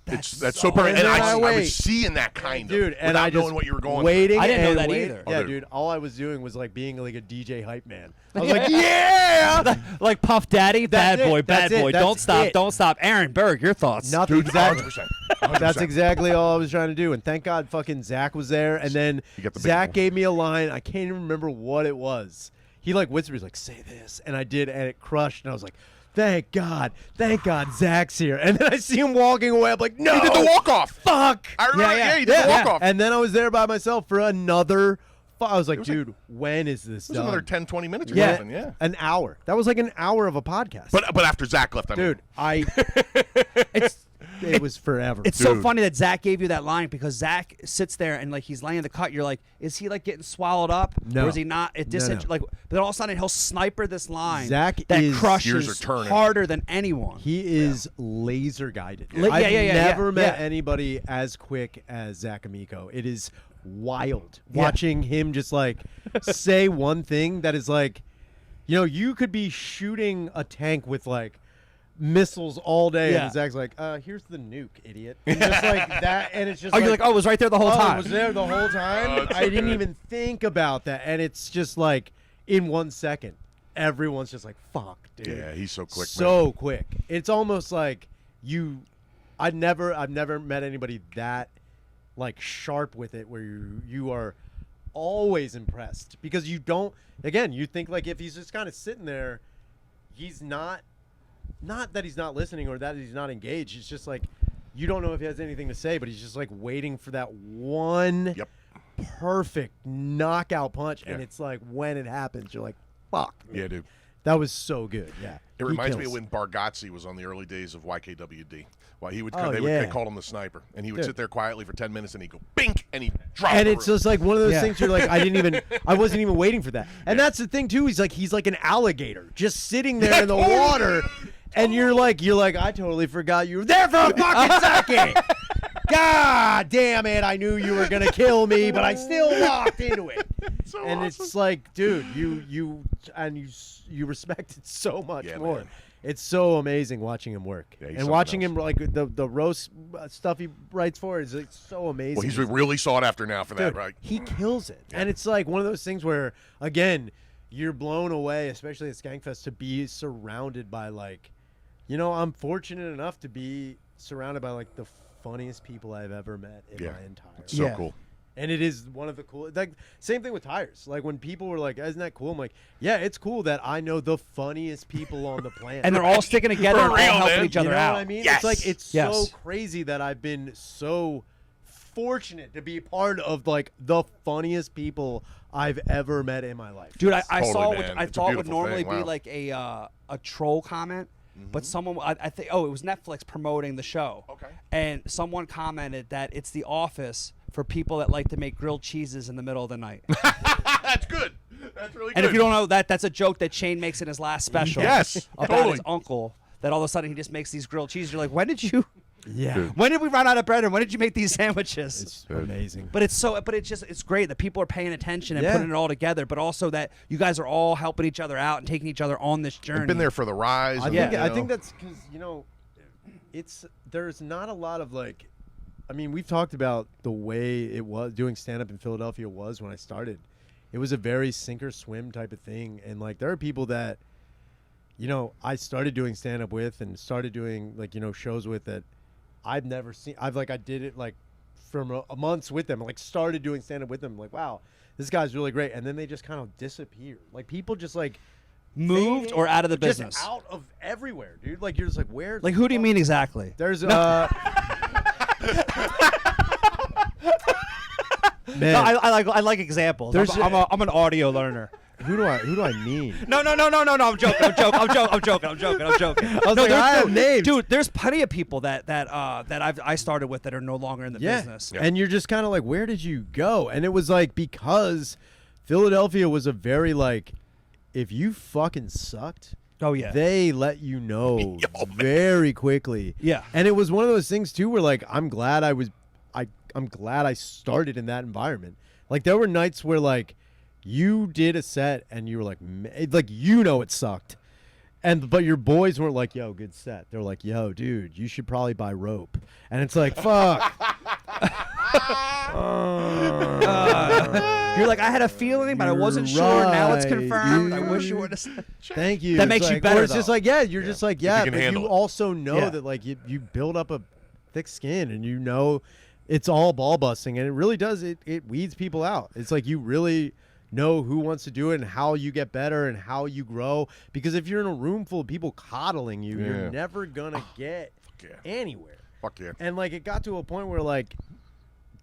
That's so perfect. And And then I I was wait. seeing that kind Dude, of and without I just knowing what you were going. waiting. I didn't know and that wait- either. Yeah, Oh, dude. dude. All I was doing was like being like a DJ hype man. I was like, yeah. Like Puff Daddy, That's bad it. boy, That's bad it. boy. That's Don't stop, it. don't stop. Aaron Berg, your thoughts? Nothing. Dude, Exactly. 100%. That's exactly all I was trying to do. And thank God fucking Zach was there. And then You got the big Zach one. gave me a line. I can't even remember what it was. He like whispered, he's like, say this. And I did, and it crushed. And I was like, thank God, Zach's here. And then I see him walking away. I'm like, no. He did the walk-off. Fuck. I remember, Yeah, he did the walk-off. And then I was there by myself for another. I was like, dude, when is this It was done? another 10, 20 minutes or yeah, something, yeah. an hour. That was like an hour of a podcast. But after Zach left, I mean, dude, it's it was forever. It's so Dude. funny that Zach gave you that line because Zach sits there and like he's laying the cut. You're like, is he like getting swallowed up? No. Or is he not? It No, no. Like, but then all of a sudden he'll sniper this line Zach that is- Gears crushes are turning. harder than anyone. He is laser guided. Yeah, I've yeah, never met yeah. anybody as quick as Zach Amico. It is wild Yeah. watching him just like say one thing that is like, you could be shooting a tank with like missiles all day, Yeah. and Zach's like, here's the nuke, idiot. And just like that, and it's just Oh, you're like, oh, it was right there the whole oh, time. it was there the whole time. Oh, it's so I didn't good. even think about that, and it's just like in 1 second, everyone's just like, fuck, dude. Yeah, he's so quick, man. So quick. It's almost like I've never met anybody that like sharp with it where you are always impressed because you don't, again, you think like if he's just kind of sitting there, he's not that he's not listening or that he's not engaged. It's just like you don't know if he has anything to say, but he's just like waiting for that one Yep. perfect knockout punch, and Yeah. it's like when it happens, you're like, fuck, man. Yeah, dude. That was so good. Yeah. It He reminds me kills. of when Bargatze was on the early days of YKWd. Well, he would Oh, they yeah. called him the sniper, and he would Dude. sit there quietly for 10 minutes, and he'd go bink, and he'd drop. And the it's room. just like one of those Yeah. things you're like, I wasn't even waiting for that. And that's the thing too. He's like an alligator just sitting there in the water, and you're like, I totally forgot you were there for a fucking second. God damn it! I knew you were gonna kill me, but I still walked into it. So And awesome. it's like, dude, you respect it so much Yeah, more. man. It's so amazing watching him work, Yeah, he's and something watching else. him like the roast stuff he writes for is like so amazing. Well, he's really sought after now for that, Dude, right? he kills it. And it's like one of those things where, again, you're blown away, especially at Skankfest, to be surrounded by, like, I'm fortunate enough to be surrounded by, like, the funniest people I've ever met in Yeah. my entire life. So Yeah. cool. And it is one of the cool, like, same thing with tires. Like, when people were like, isn't that cool? I'm like, yeah, it's cool that I know the funniest people on the planet. And they're all sticking together For and all real, helping man. each other you know out. what I mean? Yes. It's like it's Yes. so crazy that I've been so fortunate to be part of like the funniest people I've ever met in my life. Dude, I Totally, saw man. what I It's a thought would beautiful normally thing. be Wow. like a troll comment, but someone I think it was Netflix promoting the show. Okay. And someone commented that it's The Office for people that like to make grilled cheeses in the middle of the night. That's good. That's really good. And if you don't know that's a joke that Shane makes in his last special. Yes, About totally. his uncle. That all of a sudden he just makes these grilled cheeses. You're like, when did you? yeah, Dude. When did we run out of bread? And when did you make these sandwiches? it's amazing. But it's great that people are paying attention and Yeah. putting it all together, but also that you guys are all helping each other out and taking each other on this journey. I've been there for the rise. I and, think you I know, think that's because there's not a lot of like, I mean, we've talked about the way it was doing stand up in Philadelphia was when I started. It was a very sink or swim type of thing, and like there are people that, I started doing stand up with and started doing like shows with that I've never seen. I did it like from a months with them, like started doing stand up with them, like wow, this guy's really great, and then they just kind of disappear. Like people just like moved or out of the business. just out of everywhere, dude. Like you're just like where? Like, who do you mean exactly? There's man. No, I like examples. There's I'm an audio learner. who do I mean? No. I'm joking. I'm joking. I was No, like, I have names. dude. There's plenty of people that I started with that are no longer in the business. Yeah. And you're just kind of like, where did you go? And it was like because Philadelphia was a very like, if you fucking sucked, Oh yeah. they let you know very quickly. Yeah. And it was one of those things too where like I'm glad I started in that environment. Like there were nights where like you did a set and you were like it sucked. But your boys weren't like, yo, good set. They're like, yo, dude, you should probably buy rope. And it's like, fuck. You're like, I had a feeling, but I wasn't You're sure. Now it's right, confirmed. I dude. wish you would have said. Thank you. That It's makes you like- better, Or it's just though. like, yeah, you're just like, yeah, can but handle you it. also know Yeah. that like you build up a thick skin and you know it's all ball busting, and it really does it weeds people out. It's like you really know who wants to do it and how you get better and how you grow, because if you're in a room full of people coddling you, Yeah. you're never gonna get yeah. anywhere. Fuck yeah. And like it got to a point where like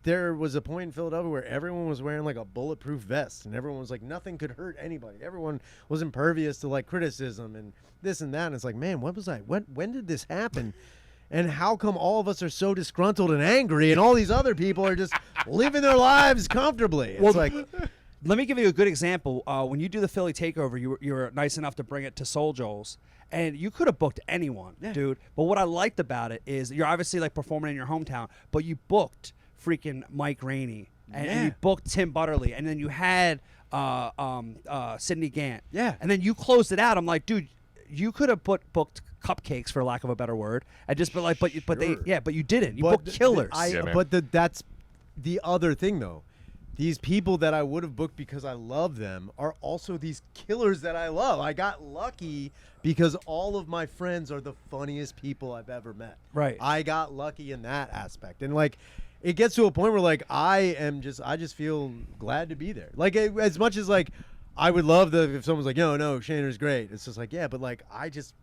there was a point in Philadelphia where everyone was wearing like a bulletproof vest, and everyone was like nothing could hurt anybody. Everyone was impervious to like criticism and this and that. And it's like, man, when did this happen? And how come all of us are so disgruntled and angry, and all these other people are just living their lives comfortably? It's like, let me give you a good example. When you do the Philly takeover, you were nice enough to bring it to Soul Joel's, and you could have booked anyone, dude. But what I liked about it is you're obviously like performing in your hometown, but you booked freaking Mike Rainey, and you booked Tim Butterly, and then you had Sidney Gant. Yeah. And then you closed it out. I'm like, dude, you could have booked Cupcakes, for lack of a better word, and just been like, but you didn't. You booked killers. That's the other thing, though. These people that I would have booked because I love them are also these killers that I love. I got lucky because all of my friends are the funniest people I've ever met. Right. I got lucky in that aspect. And like, it gets to a point where like I just feel glad to be there. Like as much as like I would love if someone's like, no, Shaner's great. It's just like, yeah, but like I just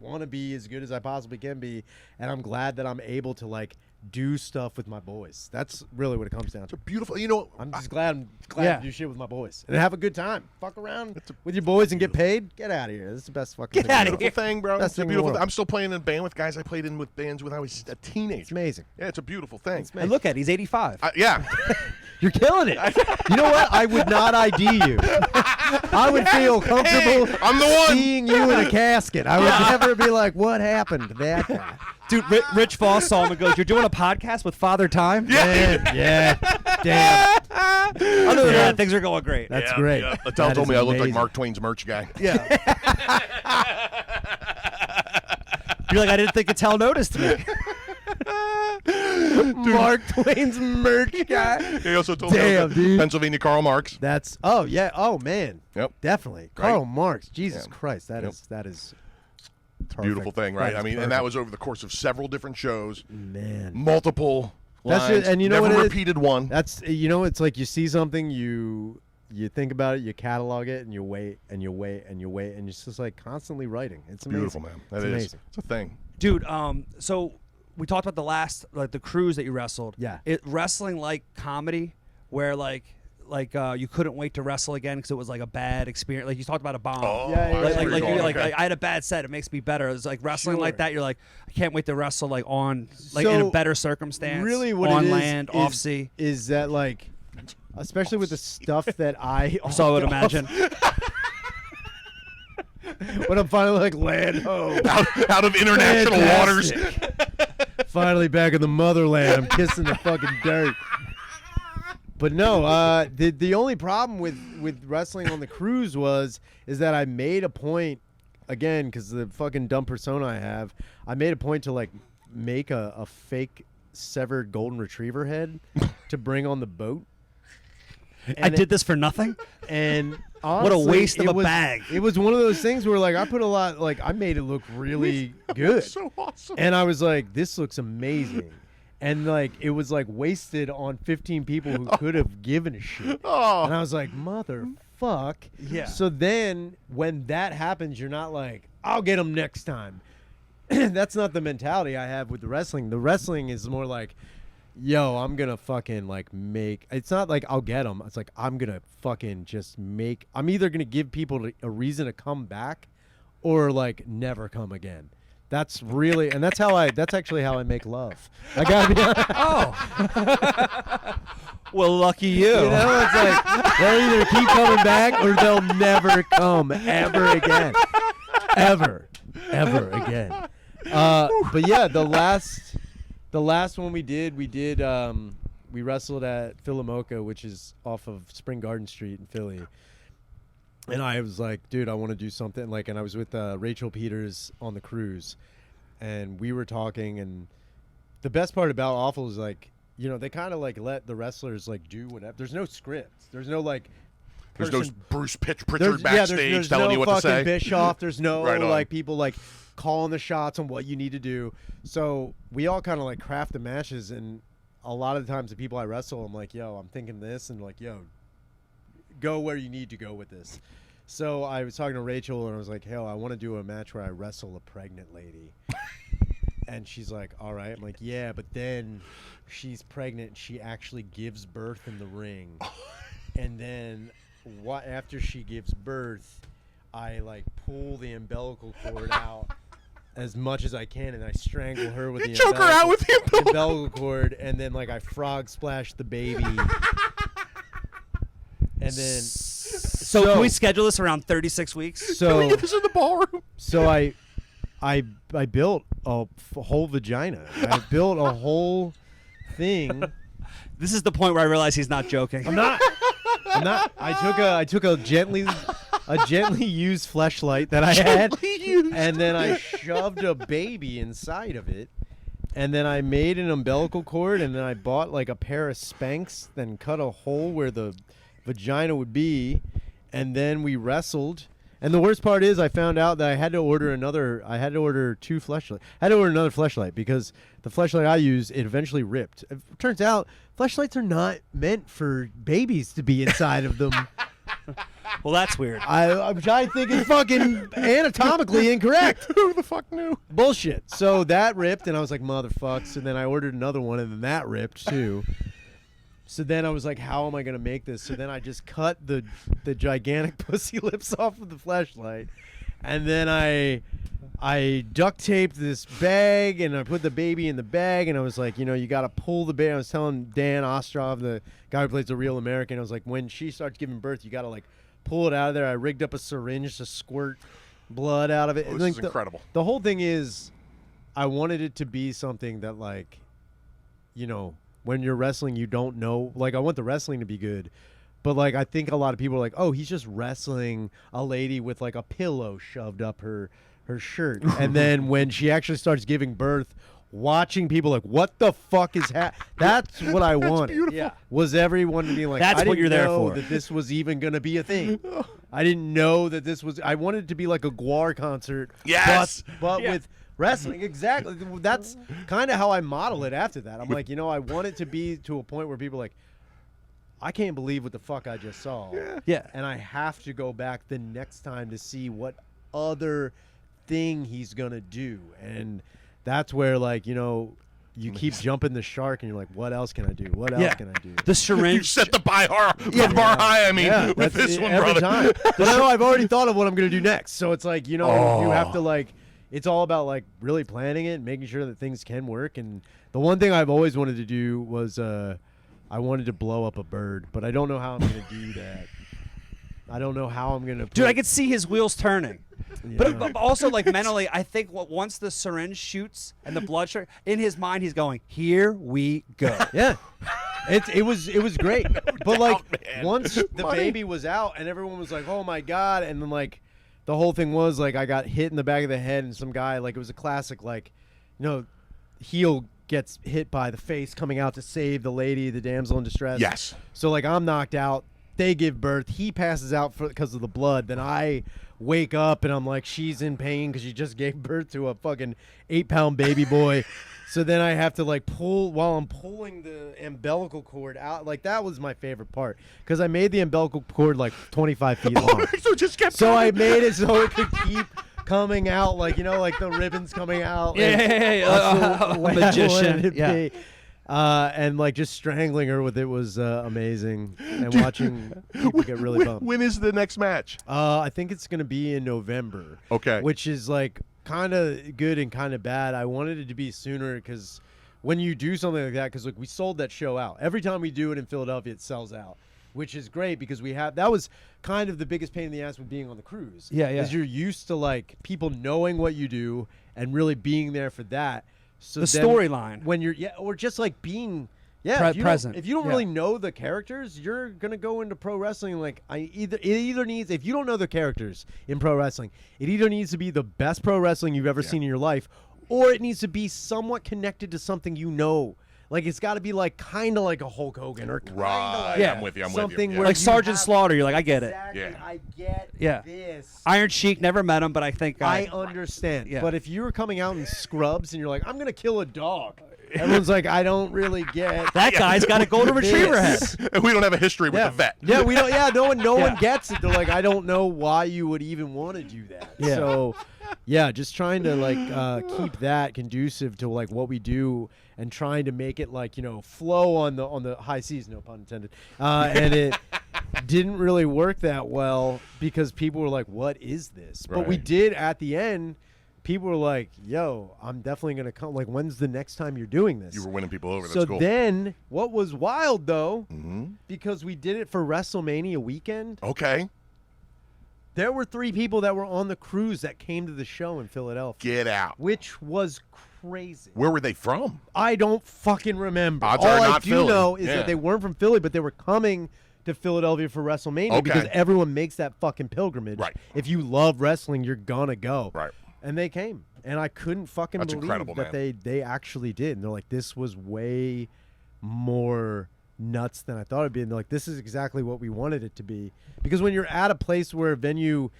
want to be as good as I possibly can be, and I'm glad that I'm able to like do stuff with my boys. That's really what it comes down to. Beautiful. I'm just glad to do shit with my boys and have a good time. Fuck around with your boys and get paid. Get out of here. This is the best fucking Get thing. out of Beautiful thing, bro. Best It's a thing in the beautiful. world. I'm still playing in a band with guys I played in with bands when I was a teenager. It's amazing. Yeah, it's a beautiful thing. and look at it, he's 85. Yeah. You're killing it. You know what? I would not ID you. I would feel comfortable I'm the one. seeing you in a casket. I would never be like, what happened to that guy? Dude, Rich Voss saw him and goes, "You're doing a podcast with Father Time?" Yeah. Damn. Other than that, things are going great. That's great. Yeah. Attell That told is me I look like amazing. Mark Twain's merch guy. Yeah. You're like, I didn't think Attell noticed me. Mark Twain's merch guy. He also told me I Damn, was dude. Pennsylvania Karl Marx. That's oh man. Yep. Definitely. Karl Marx. Jesus Christ. That is perfect. Beautiful thing, right? That I is mean, perfect. and that was over the course of several different shows, man. multiple That's lines, it, and you know never what it is? repeated one. That's it's like you see something, you think about it, you catalog it, and you wait and you wait and you wait, and it's just like constantly writing. It's amazing. Beautiful, man. That It's is. amazing. It's a thing. Dude, so we talked about the cruise that you wrestled. Yeah. Wrestling like comedy, where like you couldn't wait to wrestle again because it was like a bad experience. Like you talked about a bomb. Oh, Yeah, yeah, I yeah. see where you're going. Like Okay. I had a bad set. It makes me better. It's like wrestling like Sure. that. You're like, I can't wait to wrestle like in So, a better circumstance. Really, what on it is land, is, off sea. is that like, especially with the stuff that I So I would imagine. when I'm finally like land home, out of international waters. finally back in the motherland, I'm kissing the fucking dirt. But no, the only problem with wrestling on the cruise is that I made a point, again, because the fucking dumb persona I have, I made a point to like make a fake severed golden retriever head to bring on the boat. I did this for nothing. And What a honestly, waste of it a was- bag. It was one of those things where like I put a lot, like I made it look really good. So awesome. And I was like, this looks amazing. And like it was like wasted on 15 people who could have given a shit. Oh. And I was like, motherfuck. Yeah. So then when that happens, you're not like, I'll get them next time. That's not the mentality I have with the wrestling. The wrestling is more like, yo, I'm gonna fucking like make. It's not like I'll get them. It's like I'm gonna fucking just make. I'm either gonna give people a reason to come back, or like never come again. That's really, and that's actually how I make love. I gotta be honest. Oh. Well, lucky you. You know, it's like they'll either keep coming back or they'll never come ever again, ever again. But yeah, the last one we did, we wrestled at Philomoka, which is off of Spring Garden Street in Philly. And I was like, dude, I want to do something. Like, and I was with Rachel Peters on the cruise, and we were talking. And the best part about Awful is like, you know, they kind of like let the wrestlers like do whatever. There's no script. There's no like. There's no person- Bruce Pritchard there's backstage telling no you what to fucking say. Bischoff. There's no Right on. like people like calling the shots on what you need to do. So we all kind of like craft the matches, and a lot of the times the people I wrestle, I'm like, yo, I'm thinking this, and like, yo, go where you need to go with this. So I was talking to Rachel, and I was like, hell, I want to do a match where I wrestle a pregnant lady. And she's like, all right. I'm like, yeah, but then she's pregnant and she actually gives birth in the ring. And then after she gives birth, I like pull the umbilical cord out as much as I can, and I strangle her with the choke her out with the umbilical cord, and then like I frog splash the baby, and then So can we schedule this around 36 weeks? Can we so get this in the ballroom? so I built a whole vagina. I built a whole thing. This is the point where I realize he's not joking. I'm not. I took a gently used fleshlight that I had, and then I shoved a baby inside of it, and then I made an umbilical cord, and then I bought like a pair of Spanx, then cut a hole where the vagina would be, and then we wrestled. And the worst part is, I found out that I had to order two fleshlights. I had to order another fleshlight because the fleshlight I used, it eventually ripped. It turns out fleshlights are not meant for babies to be inside of them. Well, that's weird. Which I think is fucking anatomically incorrect. Who the fuck knew? Bullshit. So that ripped, and I was like, motherfuck. So then I ordered another one, and then that ripped too. So then I was like, how am I going to make this? So then I just cut the gigantic pussy lips off of the fleshlight. And then I duct taped this bag, and I put the baby in the bag, and I was like, you got to pull the baby. I was telling Dan Ostrov, the guy who plays The Real American, I was like, when she starts giving birth, you got to like pull it out of there. I rigged up a syringe to squirt blood out of it. Oh, And, this like, is incredible. The whole thing is, I wanted it to be something that like, when you're wrestling, you don't know. Like, I want the wrestling to be good, but like, I think a lot of people are like, oh, he's just wrestling a lady with like a pillow shoved up her shirt. And then when she actually starts giving birth, watching people like, what the fuck is that's what I wanted. beautiful. Yeah. Was everyone being like, That's I what didn't you're there know for. that this was even going to be a thing. I didn't know that this was, I wanted it to be like a Gwar concert. Yes. But with wrestling. Exactly. That's kind of how I model it after that. I'm like, I want it to be to a point where people are like, I can't believe what the fuck I just saw. Yeah. And I have to go back the next time to see what other thing he's going to do. And that's where, like, you keep jumping the shark and you're like, what else can I do? What else can I do? The syringe. You set the bar high, with that's this one, every brother. time. But no, I've already thought of what I'm going to do next. So it's like, you have to, like, it's all about, like, really planning it and making sure that things can work. And the one thing I've always wanted to do was I wanted to blow up a bird, but I don't know how I'm going to do that. I don't know how I'm going to. Dude, I could see his wheels turning. Yeah. But also, like, mentally, I think once the syringe shoots and the blood in his mind, he's going, here we go. Yeah. It was great. But like man. once the Money. baby was out and everyone was like, "Oh my god." And then like the whole thing was like I got hit in the back of the head and some guy, like, it was a classic, like, heel gets hit by the face coming out to save the lady, the damsel in distress. Yes. So like I'm knocked out. They give birth. He passes out because of the blood. Then I wake up and I'm like, she's in pain because she just gave birth to a fucking 8-pound baby boy. So then I have to like pull while I'm pulling the umbilical cord out. Like that was my favorite part because I made the umbilical cord like 25 feet long. So it just kept So I coming. made it so it could keep coming out, like, like the ribbons coming out. Yeah, That's the way I magician. wanted it to Yeah. be. And like just strangling her with it was amazing, and watching people get really bummed. When is the next match? I think it's gonna be in November. Okay. Which is like kind of good and kind of bad. I wanted it to be sooner because when you do something like that, because like we sold that show out. Every time we do it in Philadelphia, it sells out, which is great because that was kind of the biggest pain in the ass with being on the cruise. Yeah, yeah. Is you're used to like people knowing what you do and really being there for that. So The then storyline. when you're or just like being Present. If you don't Yeah. really know the characters, you're gonna go into pro wrestling like it either needs, if you don't know the characters in pro wrestling, it either needs to be the best pro wrestling you've ever seen in your life, or it needs to be somewhat connected to something you know. Like it's got to be like kind of like a Hulk Hogan or kind of Right. like I'm with you. something Yeah. where Like you Sergeant have- Slaughter, you're like, I get it. Exactly, Yeah. I get Yeah. this. Iron Sheik, never met him, but I think I understand. Yeah. But if you were coming out in scrubs and you're like, I'm going to kill a dog, everyone's like, I don't really get that guy's got a golden retriever head. this. And we don't have a history with the vet. Yeah, we don't. Yeah, no one Yeah. gets it. They're like, I don't know why you would even want to do that. Yeah. So, yeah, just trying to like keep that conducive to like what we do, and trying to make it like flow on the high seas, no pun intended. And it didn't really work that well because people were like, "What is this?" But we Right. did at the end people were like, yo, I'm definitely going to come. Like, when's the next time you're doing this? You were winning people over. That's So cool. then, what was wild, though, Mhm. because we did it for WrestleMania weekend, Okay. there were 3 people that were on the cruise that came to the show in Philadelphia, Get out. which was crazy. Where were they from? I don't fucking remember. Odds All are I not do Philly. know is Yeah. that they weren't from Philly, but they were coming to Philadelphia for WrestleMania Okay. because everyone makes that fucking pilgrimage. Right. If you love wrestling, you're gonna go. Right. And they came, and I couldn't fucking That's believe incredible, that man. they actually did. And they're like, this was way more nuts than I thought it'd be. And they're like, this is exactly what we wanted it to be. Because when you're at a place where a venue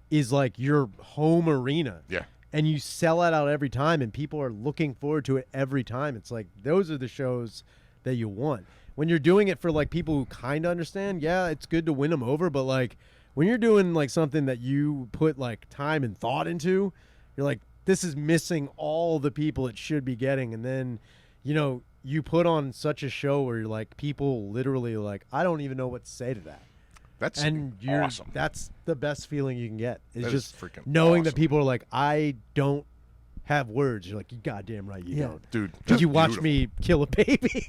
is like your home arena, Yeah. and you sell it out every time and people are looking forward to it every time, it's like those are the shows that you want. When you're doing it for like people who kind of understand, yeah, it's good to win them over, but like when you're doing like something that you put like time and thought into, you're like, this is missing all the people it should be getting. And then, you know, you put on such a show where you're like, people literally like, I don't even know what to say to that. That's And you're awesome. that's the best feeling you can get. Is That is just freaking knowing awesome. that people are like, I don't have words. You're like, you goddamn right you Yeah. don't. Dude. Did just you watch beautiful. me kill a baby?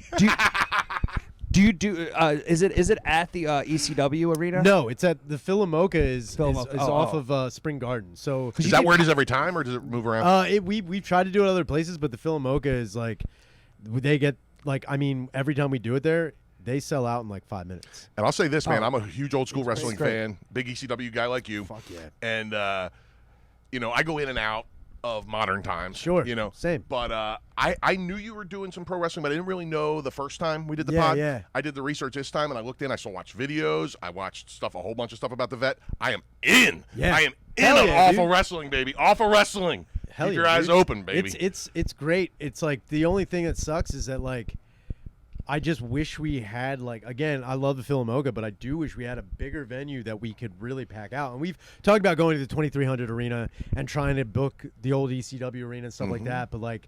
Do you do? Is it at the ECW arena? No, it's at the Philomoka is Philomoka. Oh, off oh. of Spring Garden. So Is that where it is every time, or does it move around? we've tried to do it other places, but the Philomoka is like they get like, I mean, every time we do it there, they sell out in like 5 minutes. And I'll say this, man. I'm a huge old school wrestling great. fan, big ECW guy like you. Fuck yeah. And, you know, I go in and out of modern times. Sure. You know, Same. But I knew you were doing some pro wrestling, but I didn't really know the first time we did the Yeah, pod. yeah. I did the research this time, and I looked in. I still watched videos. I watched stuff, a whole bunch of stuff about the vet. I am in. Yeah. I am in Hell on yeah, awful dude. wrestling, baby. Awful wrestling. Hell Keep yeah, your eyes dude. open, baby. It's great. It's like the only thing that sucks is that like I just wish we had like, again, I love the Philomoka, but I do wish we had a bigger venue that we could really pack out. And we've talked about going to the 2300 arena and trying to book the old ECW arena and stuff like that, but like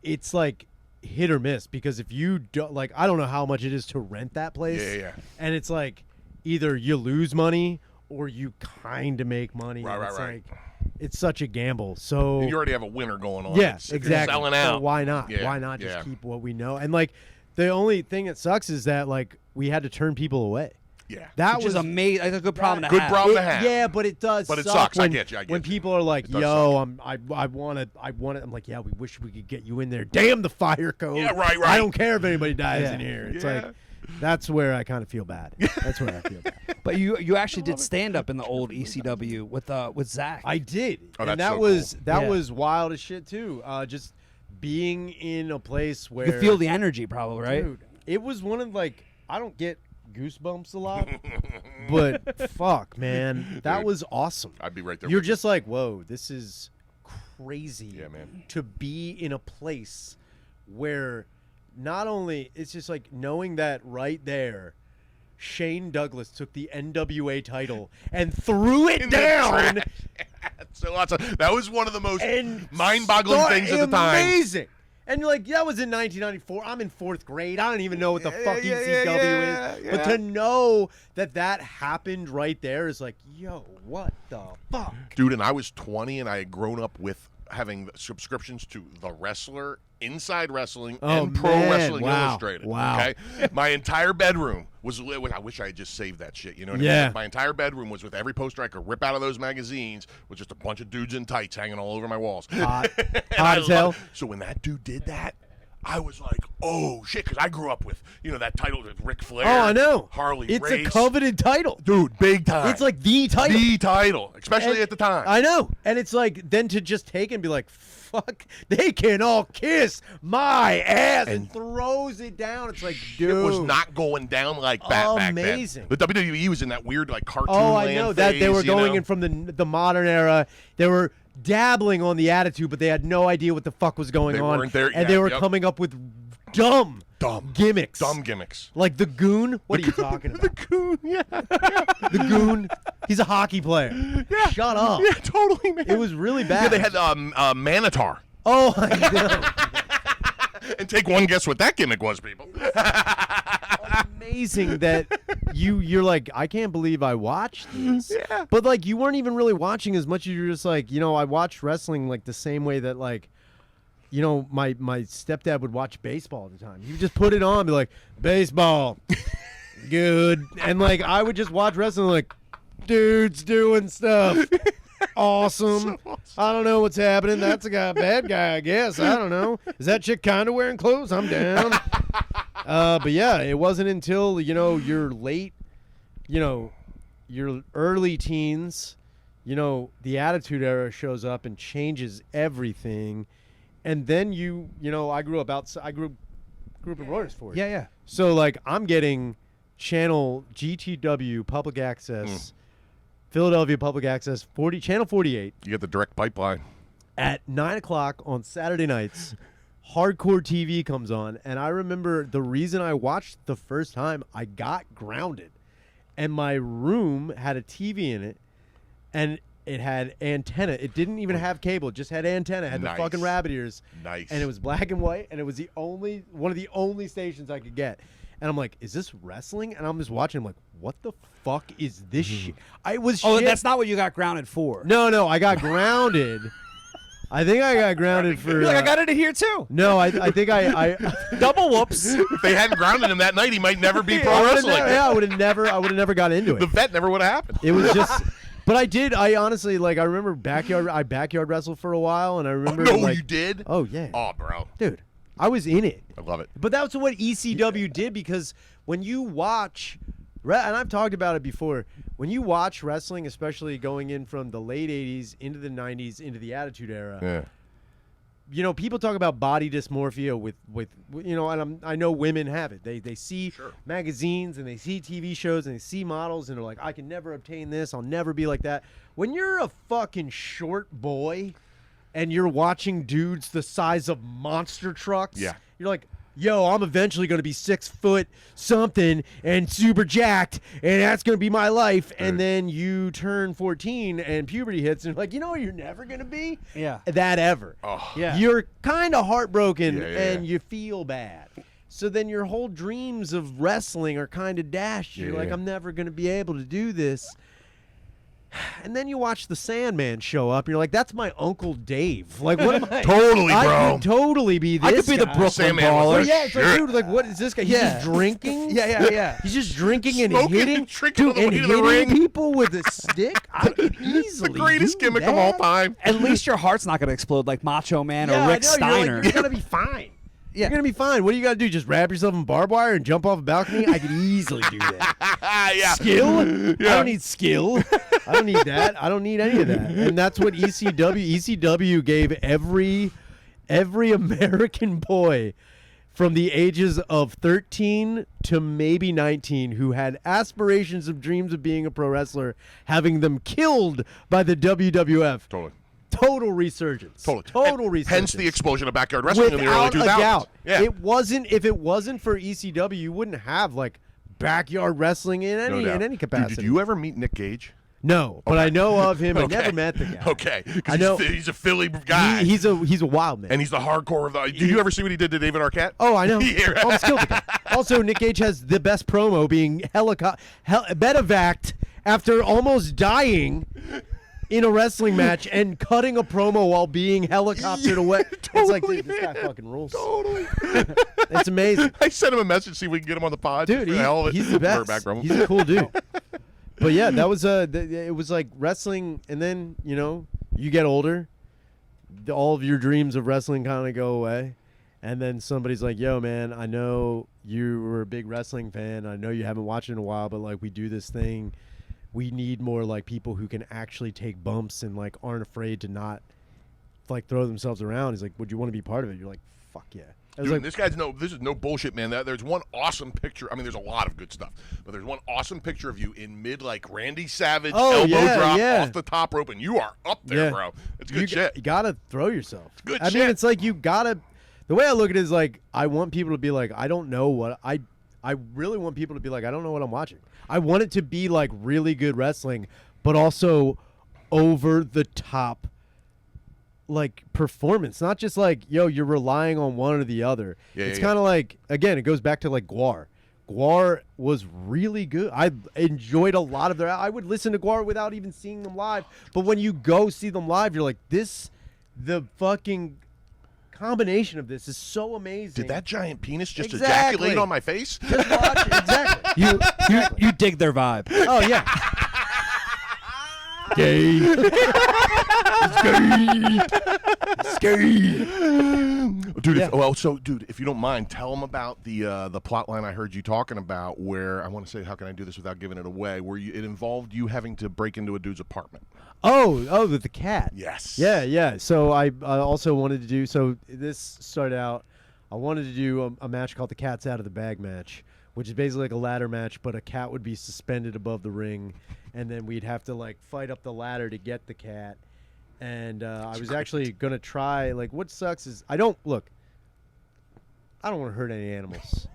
it's like hit or miss because if you don't like, I don't know how much it is to rent that place. Yeah. And it's like either you lose money or you kind of make money. Right, and right, it's right. like it's such a gamble. So And you already have a winner going on. yeah, It's- you're exactly. selling So out. why not? Yeah, Why not just yeah. keep what we know? And like the only thing that sucks is that like we had to turn people away. Yeah. That Which was is amazing. Like a good problem to Good have. problem to have. Yeah, but it does. But it suck sucks. I When, get you, I get when you. people are like, It does "Yo, I want it. I'm like, yeah, we wish we could get you in there. Damn the fire code. Yeah, right. I don't care if anybody dies Yeah. in here. It's Yeah. like that's where I kind of feel bad. That's where I feel bad. But you actually did stand up in the old ECW with Zach. I did, Oh, and that's that so was cool. that Yeah. was wild as shit too. Just being in a place where you could feel the energy, probably, right? Dude, it was one of like I don't get goosebumps a lot, but fuck, man, that Dude, was awesome. I'd be right there. You're with you. just like, whoa, this is crazy. Yeah, man. To be in a place where not only it's just like knowing that right there, Shane Douglas took the NWA title and threw it In the down. trash. So awesome. That was one of the most And mind-boggling things at the time. Amazing. And you're like, that was in 1994. I'm in 4th grade. I don't even know what the fuck yeah, ECW yeah, is. yeah. But to know that that happened right there is like, yo, what the fuck? Dude, and I was 20 and I had grown up with having subscriptions to The Wrestler, Inside Wrestling, Oh, and Pro man. Wrestling Wow. Illustrated. Wow. Okay? My entire bedroom was lit. I wish I had just saved that shit. You know what I Yeah. mean? My entire bedroom was with every poster I could rip out of those magazines with just a bunch of dudes in tights hanging all over my walls. Hot, And I hot as hell. love- So when that dude did that, I was like, oh, shit, because I grew up with, that title with Ric Flair. Oh, I know. Harley It's Race. a coveted title. Dude, big time. It's like the title. the title, especially And at the time. I know. And it's like, then to just take it and be like, fuck, they can all kiss my ass and throws it down. It's like, dude. It was not going down like that back then. Amazing. The WWE was in that weird like cartoon Oh, I land know that they were phase, you going know? in from the modern era. They were dabbling on the attitude, but they had no idea what the fuck was going They on. weren't there and yet, they were yep. coming up with dumb gimmicks. Dumb gimmicks. Like the Goon. What are you talking about? Coon, yeah. The Goon. He's a hockey player. Yeah. Shut up. Yeah, totally, man. It was really bad. Yeah, they had Manitar. Oh, I know. And take one guess what that gimmick was, people. Amazing that you're like, I can't believe I watched this. Yeah. But like, you weren't even really watching as much as you're just like, I watched wrestling like the same way that like, my stepdad would watch baseball all the time. He would just put it on, and be like, baseball, good, and like I would just watch wrestling like, dudes doing stuff. Awesome. I don't know what's happening. That's a bad guy, I guess. I don't know. Is that chick kind of wearing clothes? I'm down. But yeah, it wasn't until your late, your early teens, the Attitude Era shows up and changes everything, and then I grew up in Royersford. Yeah. So like I'm getting channel GTW public access. Philadelphia Public Access, Channel 48. You get the direct pipeline. At 9 o'clock on Saturday nights, Hardcore TV comes on. And I remember the reason I watched the first time, I got grounded. And my room had a TV in it, and it had antenna. It didn't even have cable. It just had antenna. It had Nice. the fucking rabbit ears. Nice. And it was black and white, and it was one of the only stations I could get. And I'm like, is this wrestling? And I'm just watching. I'm like, what the fuck is this shit? I was Oh, shit. that's not what you got grounded for. No, I got grounded. I think I got grounded for. You're like, I got into here too. No, I think I Double whoops. If they hadn't grounded him that night, he might never be pro I would've wrestling. never, I would have never got into The it. vet never would have happened. It was just. But I honestly I remember backyard wrestled for a while, and I remember No, like, you did? Oh yeah. Oh, bro. Dude, I was in it. I love it. But that's what ECW did, because when you watch, and I've talked about it before, when you watch wrestling, especially going in from the late 80s into the 90s into the Attitude Era, Yeah. people talk about body dysmorphia with and I know women have it. They see magazines and they see TV shows and they see models and they're like, I can never obtain this. I'll never be like that. When you're a fucking short boy and you're watching dudes the size of monster trucks, Yeah. you're like, yo, I'm eventually going to be 6 foot something and super jacked, and that's going to be my life. And then you turn 14 and puberty hits, and you're like, you know what you're never going to be? Yeah. That ever. Oh. Yeah. You're kind of heartbroken, Yeah, and yeah. you feel bad. So then your whole dreams of wrestling are kind of dashed. You're like, Yeah. I'm never going to be able to do this. And then you watch the Sandman show up, and you're like, that's my Uncle Dave. Like, what am I? Totally, I bro. could totally be this I could be the guy. Brooklyn Sandman was Baller. the Yeah, it's like, shit. dude, like, what is this guy? He's Yeah. just drinking? Yeah. He's just drinking and Smoking hitting, and drinking on the and way to the hitting ring. people with a stick? I could The easily greatest do gimmick that. of all time. At least your heart's not going to explode like Macho Man Yeah, or Rick I know, Steiner. You're going to be fine. Yeah. You're going to be fine. What do you got to do? Just wrap yourself in barbed wire and jump off a balcony? I could easily do that. Yeah. Skill? I don't need skill. I don't need that. I don't need any of that. And that's what ECW gave every American boy from the ages of 13 to maybe 19 who had aspirations of dreams of being a pro wrestler, having them killed by the WWF. Totally. Total resurgence. Totally. Resurgence. Hence the explosion of backyard wrestling in the early Without 2000s. a doubt. Yeah. If it wasn't for ECW, you wouldn't have like backyard wrestling in No any doubt. in any capacity. Dude, did you ever meet Nick Gage? No, but I know of him. Okay. I never met the guy. Okay. 'Cause I know he's a Philly guy. he's a wild man. and he's the hardcore of the. Did you ever see what he did to David Arquette? Oh, I know. Yeah. Almost killed the guy. Also, Nick Gage has the best promo, being medevaced after almost dying in a wrestling match and cutting a promo while being helicoptered away. It's like, dude, this guy fucking rules. Totally. It's amazing. I sent him a message, see if we can get him on the pod. Dude, For the hell of it. he's the We're best. back from him. He's a cool dude. But yeah, that was it was like wrestling, and then you get older, all of your dreams of wrestling kind of go away, and then somebody's like, "Yo, man, I know you were a big wrestling fan. I know you haven't watched it in a while, but like we do this thing, we need more like people who can actually take bumps and like aren't afraid to not like throw themselves around." He's like, "Would you want to be part of it?" You're like, "Fuck yeah." I was Dude, like, this is no bullshit, man. There's one awesome picture. I mean, there's a lot of good stuff, but there's one awesome picture of you in mid like Randy Savage elbow drop off the top rope, and you are up there, bro. It's good shit. You gotta throw yourself. Good I shit. mean, it's like you gotta. The way I look at it is like I want people to be like, I don't know what I really want people to be like, I don't know what I'm watching. I want it to be like really good wrestling, but also over the top, like performance. Not just like, yo, you're relying on one or the other. Yeah, it's yeah, kind of like, again, it goes back to like Gwar, Guar was really good. I enjoyed a lot of their. I would listen to Guar without even seeing them live. But when you go see them live, you're like, the fucking combination of this is so amazing. Did that giant penis just Exactly. ejaculate on my face? Just watch it. Exactly. You dig their vibe. Oh yeah. Gay. Skate. Dude, Yeah. dude, if you don't mind, tell them about the plot line I heard you talking about, where I want to say, how can I do this without giving it away? Where it involved you having to break into a dude's apartment. Oh, with the cat. Yes. Yeah. So I also wanted to do. So this started out. I wanted to do a match called the Cat's Out of the Bag match, which is basically like a ladder match, but a cat would be suspended above the ring, and then we'd have to like fight up the ladder to get the cat. And I was actually gonna try. Like, what sucks is I don't want to hurt any animals.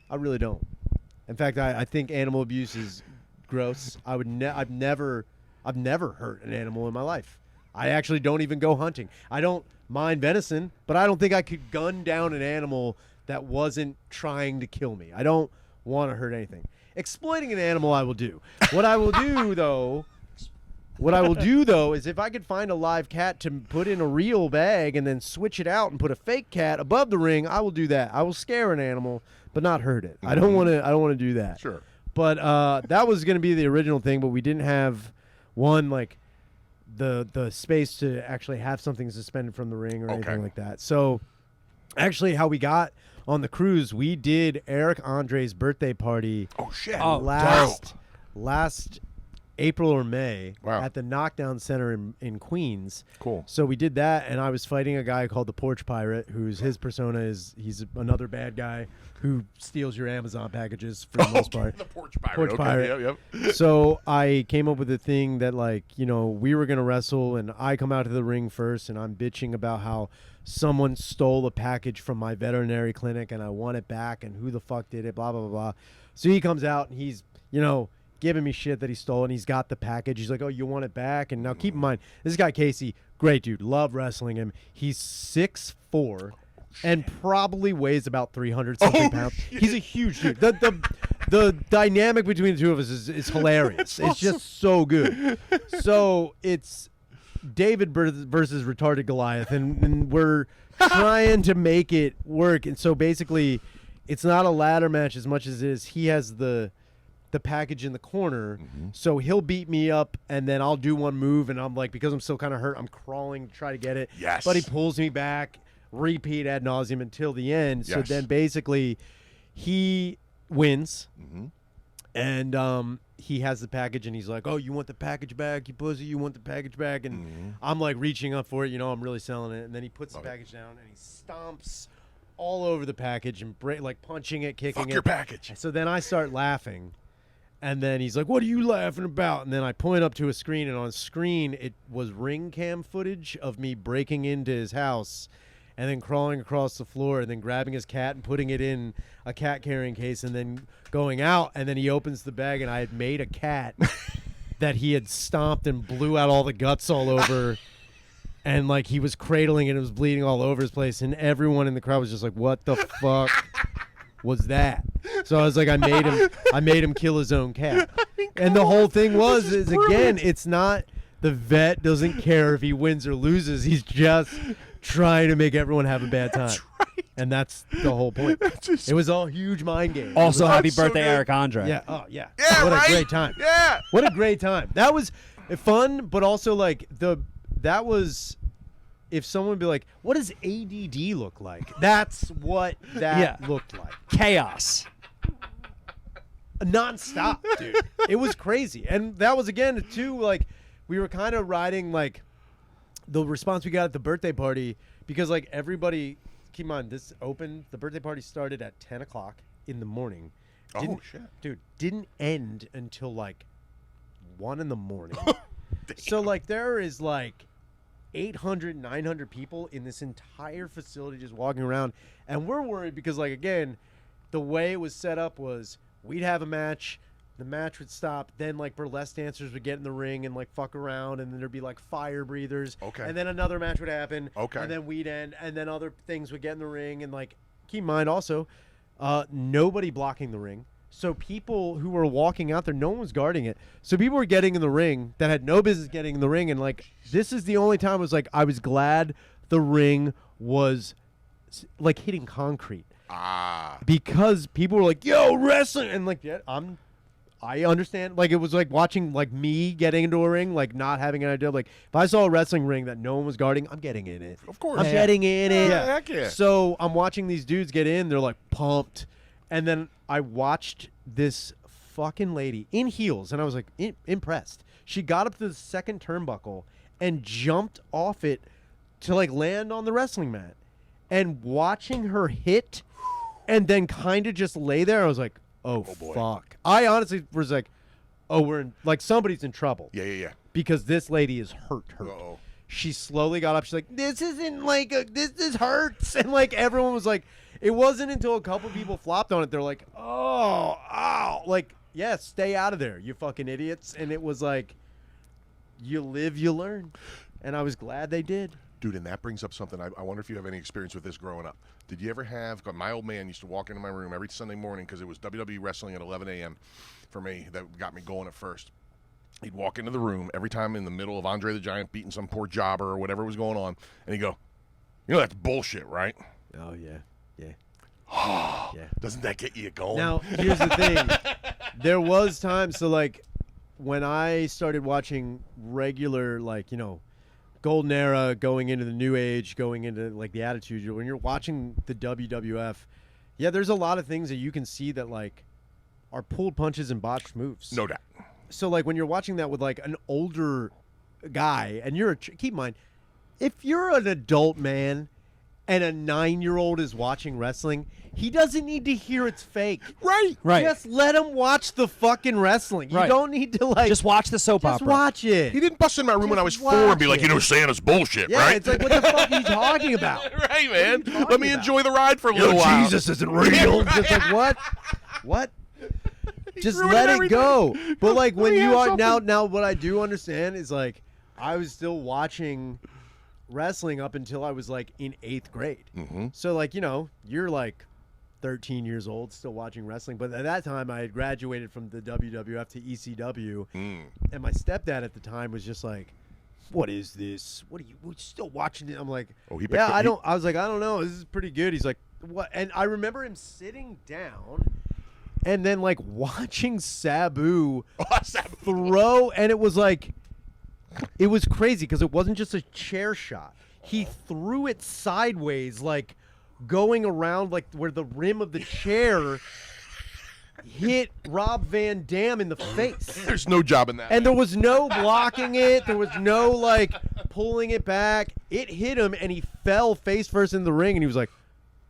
I really don't. In fact, I think animal abuse is gross. I've never hurt an animal in my life. I actually don't even go hunting. I don't mind venison, but I don't think I could gun down an animal that wasn't trying to kill me. I don't want to hurt anything. Exploiting an animal I will do. What I will do though is if I could find a live cat to put in a real bag and then switch it out and put a fake cat above the ring, I will do that. I will scare an animal but not hurt it. I don't want to do that. Sure. But that was going to be the original thing, but we didn't have one like the space to actually have something suspended from the ring or anything like that. So actually how we got on the cruise, we did Eric Andre's birthday party Oh shit. last April or May Wow. at the Knockdown Center in Queens. Cool. So we did that, and I was fighting a guy called the Porch Pirate, his persona is he's another bad guy who steals your Amazon packages for the most part. The porch pirate. Porch okay. pirate. Yep. So I came up with a thing that, like, we were going to wrestle, and I come out to the ring first, and I'm bitching about how someone stole a package from my veterinary clinic, and I want it back, and who the fuck did it, blah, blah, blah, blah. So he comes out, and he's, giving me shit that he stole, and he's got the package. He's like, oh, you want it back? And now keep in mind, this guy, Casey, great dude, love wrestling him. He's 6'4", and probably weighs about 300-something pounds. He's a huge dude. The dynamic between the two of us is hilarious. It's just so good. So it's David versus retarded Goliath, and we're trying to make it work. And so basically, it's not a ladder match as much as it is he has the package in the corner, so he'll beat me up, and then I'll do one move, and I'm like, because I'm still kind of hurt, I'm crawling to try to get it. Yes. But he pulls me back, repeat ad nauseum until the end. So Yes. then basically he wins, and he has the package, and he's like, oh, you want the package back, you pussy, you want the package back? And I'm like reaching up for it, I'm really selling it, and then he puts the package down, and he stomps all over the package and like punching it, kicking Fuck it. your package. So then I start laughing. And then he's like, what are you laughing about? And then I point up to a screen, and on screen it was ring cam footage of me breaking into his house and then crawling across the floor and then grabbing his cat and putting it in a cat carrying case and then going out. And then he opens the bag, and I had made a cat that he had stomped and blew out all the guts all over. And like he was cradling it, and it was bleeding all over his place. And everyone in the crowd was just like, what the fuck was that? So I was like, I made him kill his own cat. And the whole thing is again, it's not, the vet doesn't care if he wins or loses. He's just trying to make everyone have a bad time. And that's the whole point. It was all huge mind game. Also, happy so birthday, good. Eric Andre. Yeah. Oh yeah. Yeah, What right? a great time. Yeah. What a great time. That was fun, but also like that was, if someone would be like, what does ADD look like? That's what that looked like. Chaos. Nonstop, dude. It was crazy. And that was, again, too, like, we were kind of riding, like, the response we got at the birthday party, because, like, everybody, keep in mind, the birthday party started at 10 o'clock in the morning. Oh, shit. Dude, didn't end until, like, 1 in the morning. So, like, there is, like, 800, 900 people in this entire facility just walking around. And we're worried because, like, again, the way it was set up was we'd have a match, the match would stop, then, like, burlesque dancers would get in the ring and, like, fuck around, and then there'd be, like, fire breathers. Okay. And then another match would happen. Okay. And then we'd end, and then other things would get in the ring. And, like, keep in mind also, nobody blocking the ring. So people who were walking out there, no one was guarding it. So people were getting in the ring that had no business getting in the ring. And, like, this is the only time I was like, I was glad the ring was, like, hitting concrete. Because people were like, yo, wrestling. And, like, yeah, I understand. Like, it was like watching, like, me getting into a ring, like, not having an idea. Like, if I saw a wrestling ring that no one was guarding, I'm getting in it. Of course. I'm getting in it. Yeah, heck yeah. So I'm watching these dudes get in. They're, like, pumped. And then I watched this fucking lady in heels, and I was, like, impressed. She got up to the second turnbuckle and jumped off it to, like, land on the wrestling mat. And watching her hit and then kind of just lay there, I was like, oh boy. fuck. I honestly was like, oh, we're in, like, somebody's in trouble. Yeah. Because this lady is hurt. Uh-oh. She slowly got up. She's like, this isn't like, this hurts. And, like, everyone was like, it wasn't until a couple people flopped on it. They're like, oh, ow. Like, yeah, stay out of there, you fucking idiots. And it was like, you live, you learn. And I was glad they did. Dude, and that brings up something. I wonder if you have any experience with this growing up. Did you ever have, my old man used to walk into my room every Sunday morning because it was WWE wrestling at 11 a.m. for me. That got me going at first. He'd walk into the room every time in the middle of Andre the Giant beating some poor jobber or whatever was going on, and he'd go, you know, that's bullshit, right? Oh, yeah. Yeah. Yeah. Doesn't that get you going? Now, here's the thing. There was time, so, like, when I started watching regular, like, you know, Golden Era, going into the New Age, going into, like, the Attitude Era, when you're watching the WWF, yeah, there's a lot of things that you can see that, like, are pulled punches and botched moves. No doubt. So, like, when you're watching that with, like, an older guy, and you're keep in mind, if you're an adult man and a 9-year-old is watching wrestling, he doesn't need to hear it's fake. Right. Just let him watch the fucking wrestling. You Right. don't need to, like, Just watch the soap just opera. watch it. He didn't bust in my room when I was Just 4 and be watch like, you it. know, Santa's bullshit, Yeah, right? it's like, what the fuck are you talking about? Right, man. What are you Let me talking enjoy the ride for a little while. Jesus isn't real. Just like, what? What? Just ruining let it everything. go. But, like, when We you have are something. now what I do understand is, like, I was still watching wrestling up until I was, like, in 8th grade. Mm-hmm. So, like, you know, you're like 13 years old still watching wrestling. But at that time, I had graduated from the WWF to ECW. And my stepdad at the time was just like, what is this? What are you we're still watching it? I'm like, Oh, he yeah, picked- I was like, I don't know. This is pretty good. He's like, what? And I remember him sitting down and then, like, watching Sabu throw. And it was like, it was crazy because it wasn't just a chair shot. He threw it sideways, like, going around, like, where the rim of the chair hit Rob Van Dam in the face. There's no job in that. And there was no blocking it. There was no, like, pulling it back. It hit him, and he fell face first in the ring, and he was like,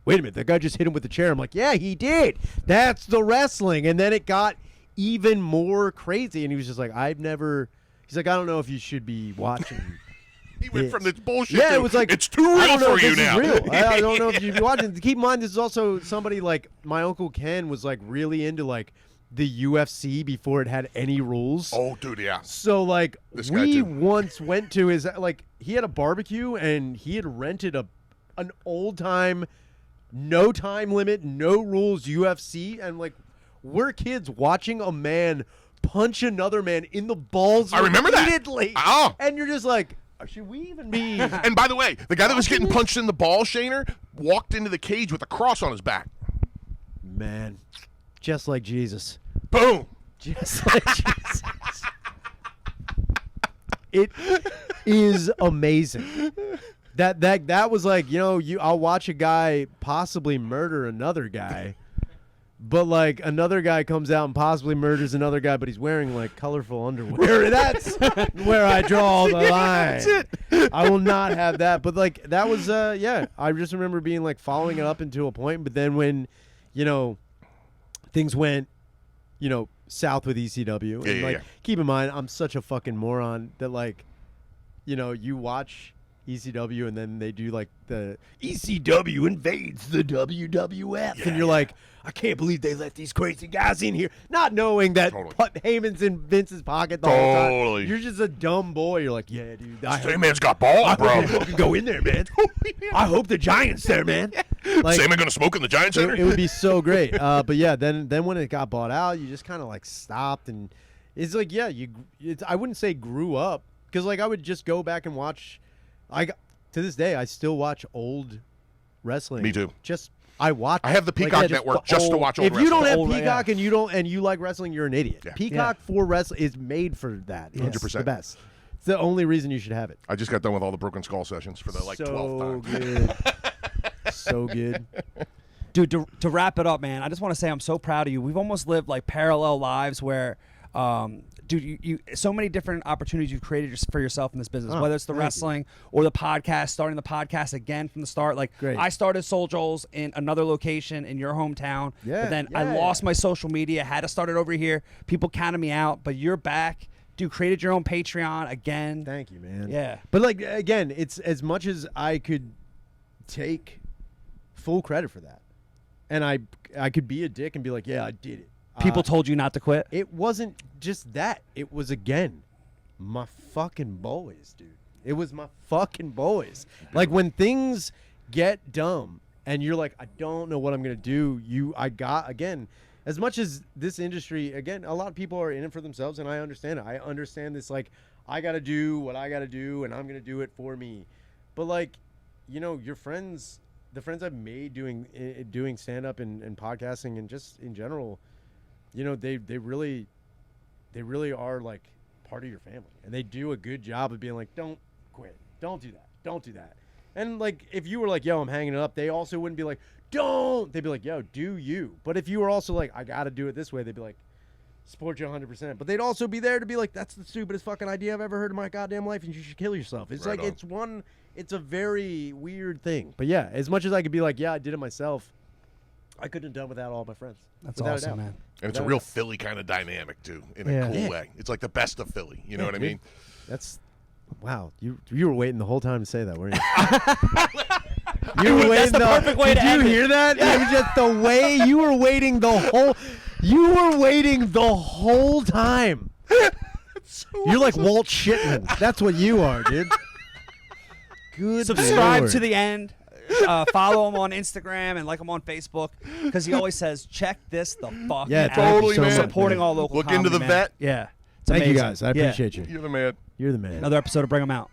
wait a minute, that guy just hit him with the chair. I'm like, yeah, he did. That's the wrestling. And then it got even more crazy, and he was just like, he's like, I don't know if you should be watching. he went from this bullshit Yeah, to, it was like, it's too I real don't know for if you this now. is real. I don't know if you'd be watching. Keep in mind, this is also somebody like my Uncle Ken was, like, really into, like, the UFC before it had any rules. Oh, dude, yeah. So, like, This guy we too. once went to his, like, he had a barbecue and he had rented an old time, no time limit, no rules UFC, and, like, we're kids watching a man punch another man in the balls. I remember that. repeatedly. Oh. And you're just like, should we even be? And by the way, the guy that was getting punched in the ball, Shaner, walked into the cage with a cross on his back. Man, just like Jesus. Boom. Just like Jesus. It is amazing. That was like, you know, I'll watch a guy possibly murder another guy, but, like, another guy comes out and possibly murders another guy, but he's wearing, like, colorful underwear. That's where I draw the line. That's it. I will not have that. But, like, that was yeah. I just remember being, like, following it up into a point, but then when, you know, things went, you know, south with ECW. Yeah, And, yeah, like, yeah. keep in mind, I'm such a fucking moron that, like, you know, you watch ECW, and then they do like the ECW invades the WWF, and you're like, I can't believe they let these crazy guys in here, not knowing that Totally. Heyman's in Vince's pocket the whole time. Totally. You're just a dumb boy. You're like, yeah, dude. Sandman's got balls, bro. fucking go in there, man. I hope the Giants there, man. Like, Sandman gonna smoke in the Giant Center? it would be so great. But yeah, then when it got bought out, you just kind of like stopped, and it's like, yeah, I wouldn't say grew up, because like I would just go back and watch. To this day, I still watch old wrestling. Me too. I watch. I have the Peacock network just to watch old If you don't wrestling. have Peacock and you like wrestling, you're an idiot. Yeah. Peacock for wrestling is made for that. It's 100%. the best. It's the only reason you should have it. I just got done with all the Broken Skull sessions for the 12th time. Good. So good. Dude, to wrap it up, man, I just want to say I'm so proud of you. We've almost lived like parallel lives where, dude, you so many different opportunities you've created for yourself in this business, whether it's the thank you. wrestling or the podcast, starting the podcast again from the start. Like, Great. I started Soul Joel's in another location in your hometown, Yeah, but then yeah, I lost yeah. my social media, had to start it over here. People counted me out, but you're back. Dude, created your own Patreon again. Thank you, man. Yeah. But like again, it's as much as I could take full credit for that, and I could be a dick and be like, yeah, I did it. People told you not to quit. It wasn't just that. It was again my fucking boys, dude. It was my fucking boys. Like when things get dumb and you're like, I don't know what I'm gonna do. As much as this industry, again, a lot of people are in it for themselves, and I understand it. I understand this, like, I got to do what I got to do, and I'm going to do it for me. But, like, you know, your friends, the friends I've made doing stand-up and podcasting and just in general, you know, they really are, like, part of your family. And they do a good job of being like, don't quit. Don't do that. Don't do that. And, like, if you were like, yo, I'm hanging it up, they also wouldn't be like, don't. They'd be like, yo, do you. But if you were also like, I got to do it this way, they'd be like, support you 100%. But they'd also be there to be like, that's the stupidest fucking idea I've ever heard in my goddamn life, and you should kill yourself. It's Right like, on. it's a very weird thing. But yeah, as much as I could be like, yeah, I did it myself, I couldn't have done without all my friends. That's Without a awesome, doubt. man. And it's a Without real doubt. Philly kind of dynamic, too, in Yeah. a cool Yeah. way. It's like the best of Philly. You know what I dude. mean? That's, wow. You were waiting the whole time to say that, weren't you? You were waiting the perfect way did to you end it. hear that? It was just the way you were waiting the whole time. You're like Walt Shipman. That's what you are, dude. Good Subscribe Lord. to the end. Follow him on Instagram and like him on Facebook, because he always says, check this the fuck Yeah, out. thank you Totally, so man. much, Supporting man. all local Look into comedy, the man. vet. Yeah. It's Thank you amazing. guys. I Yeah. appreciate you. You're the man. You're the man. Another episode of Bring 'em Out.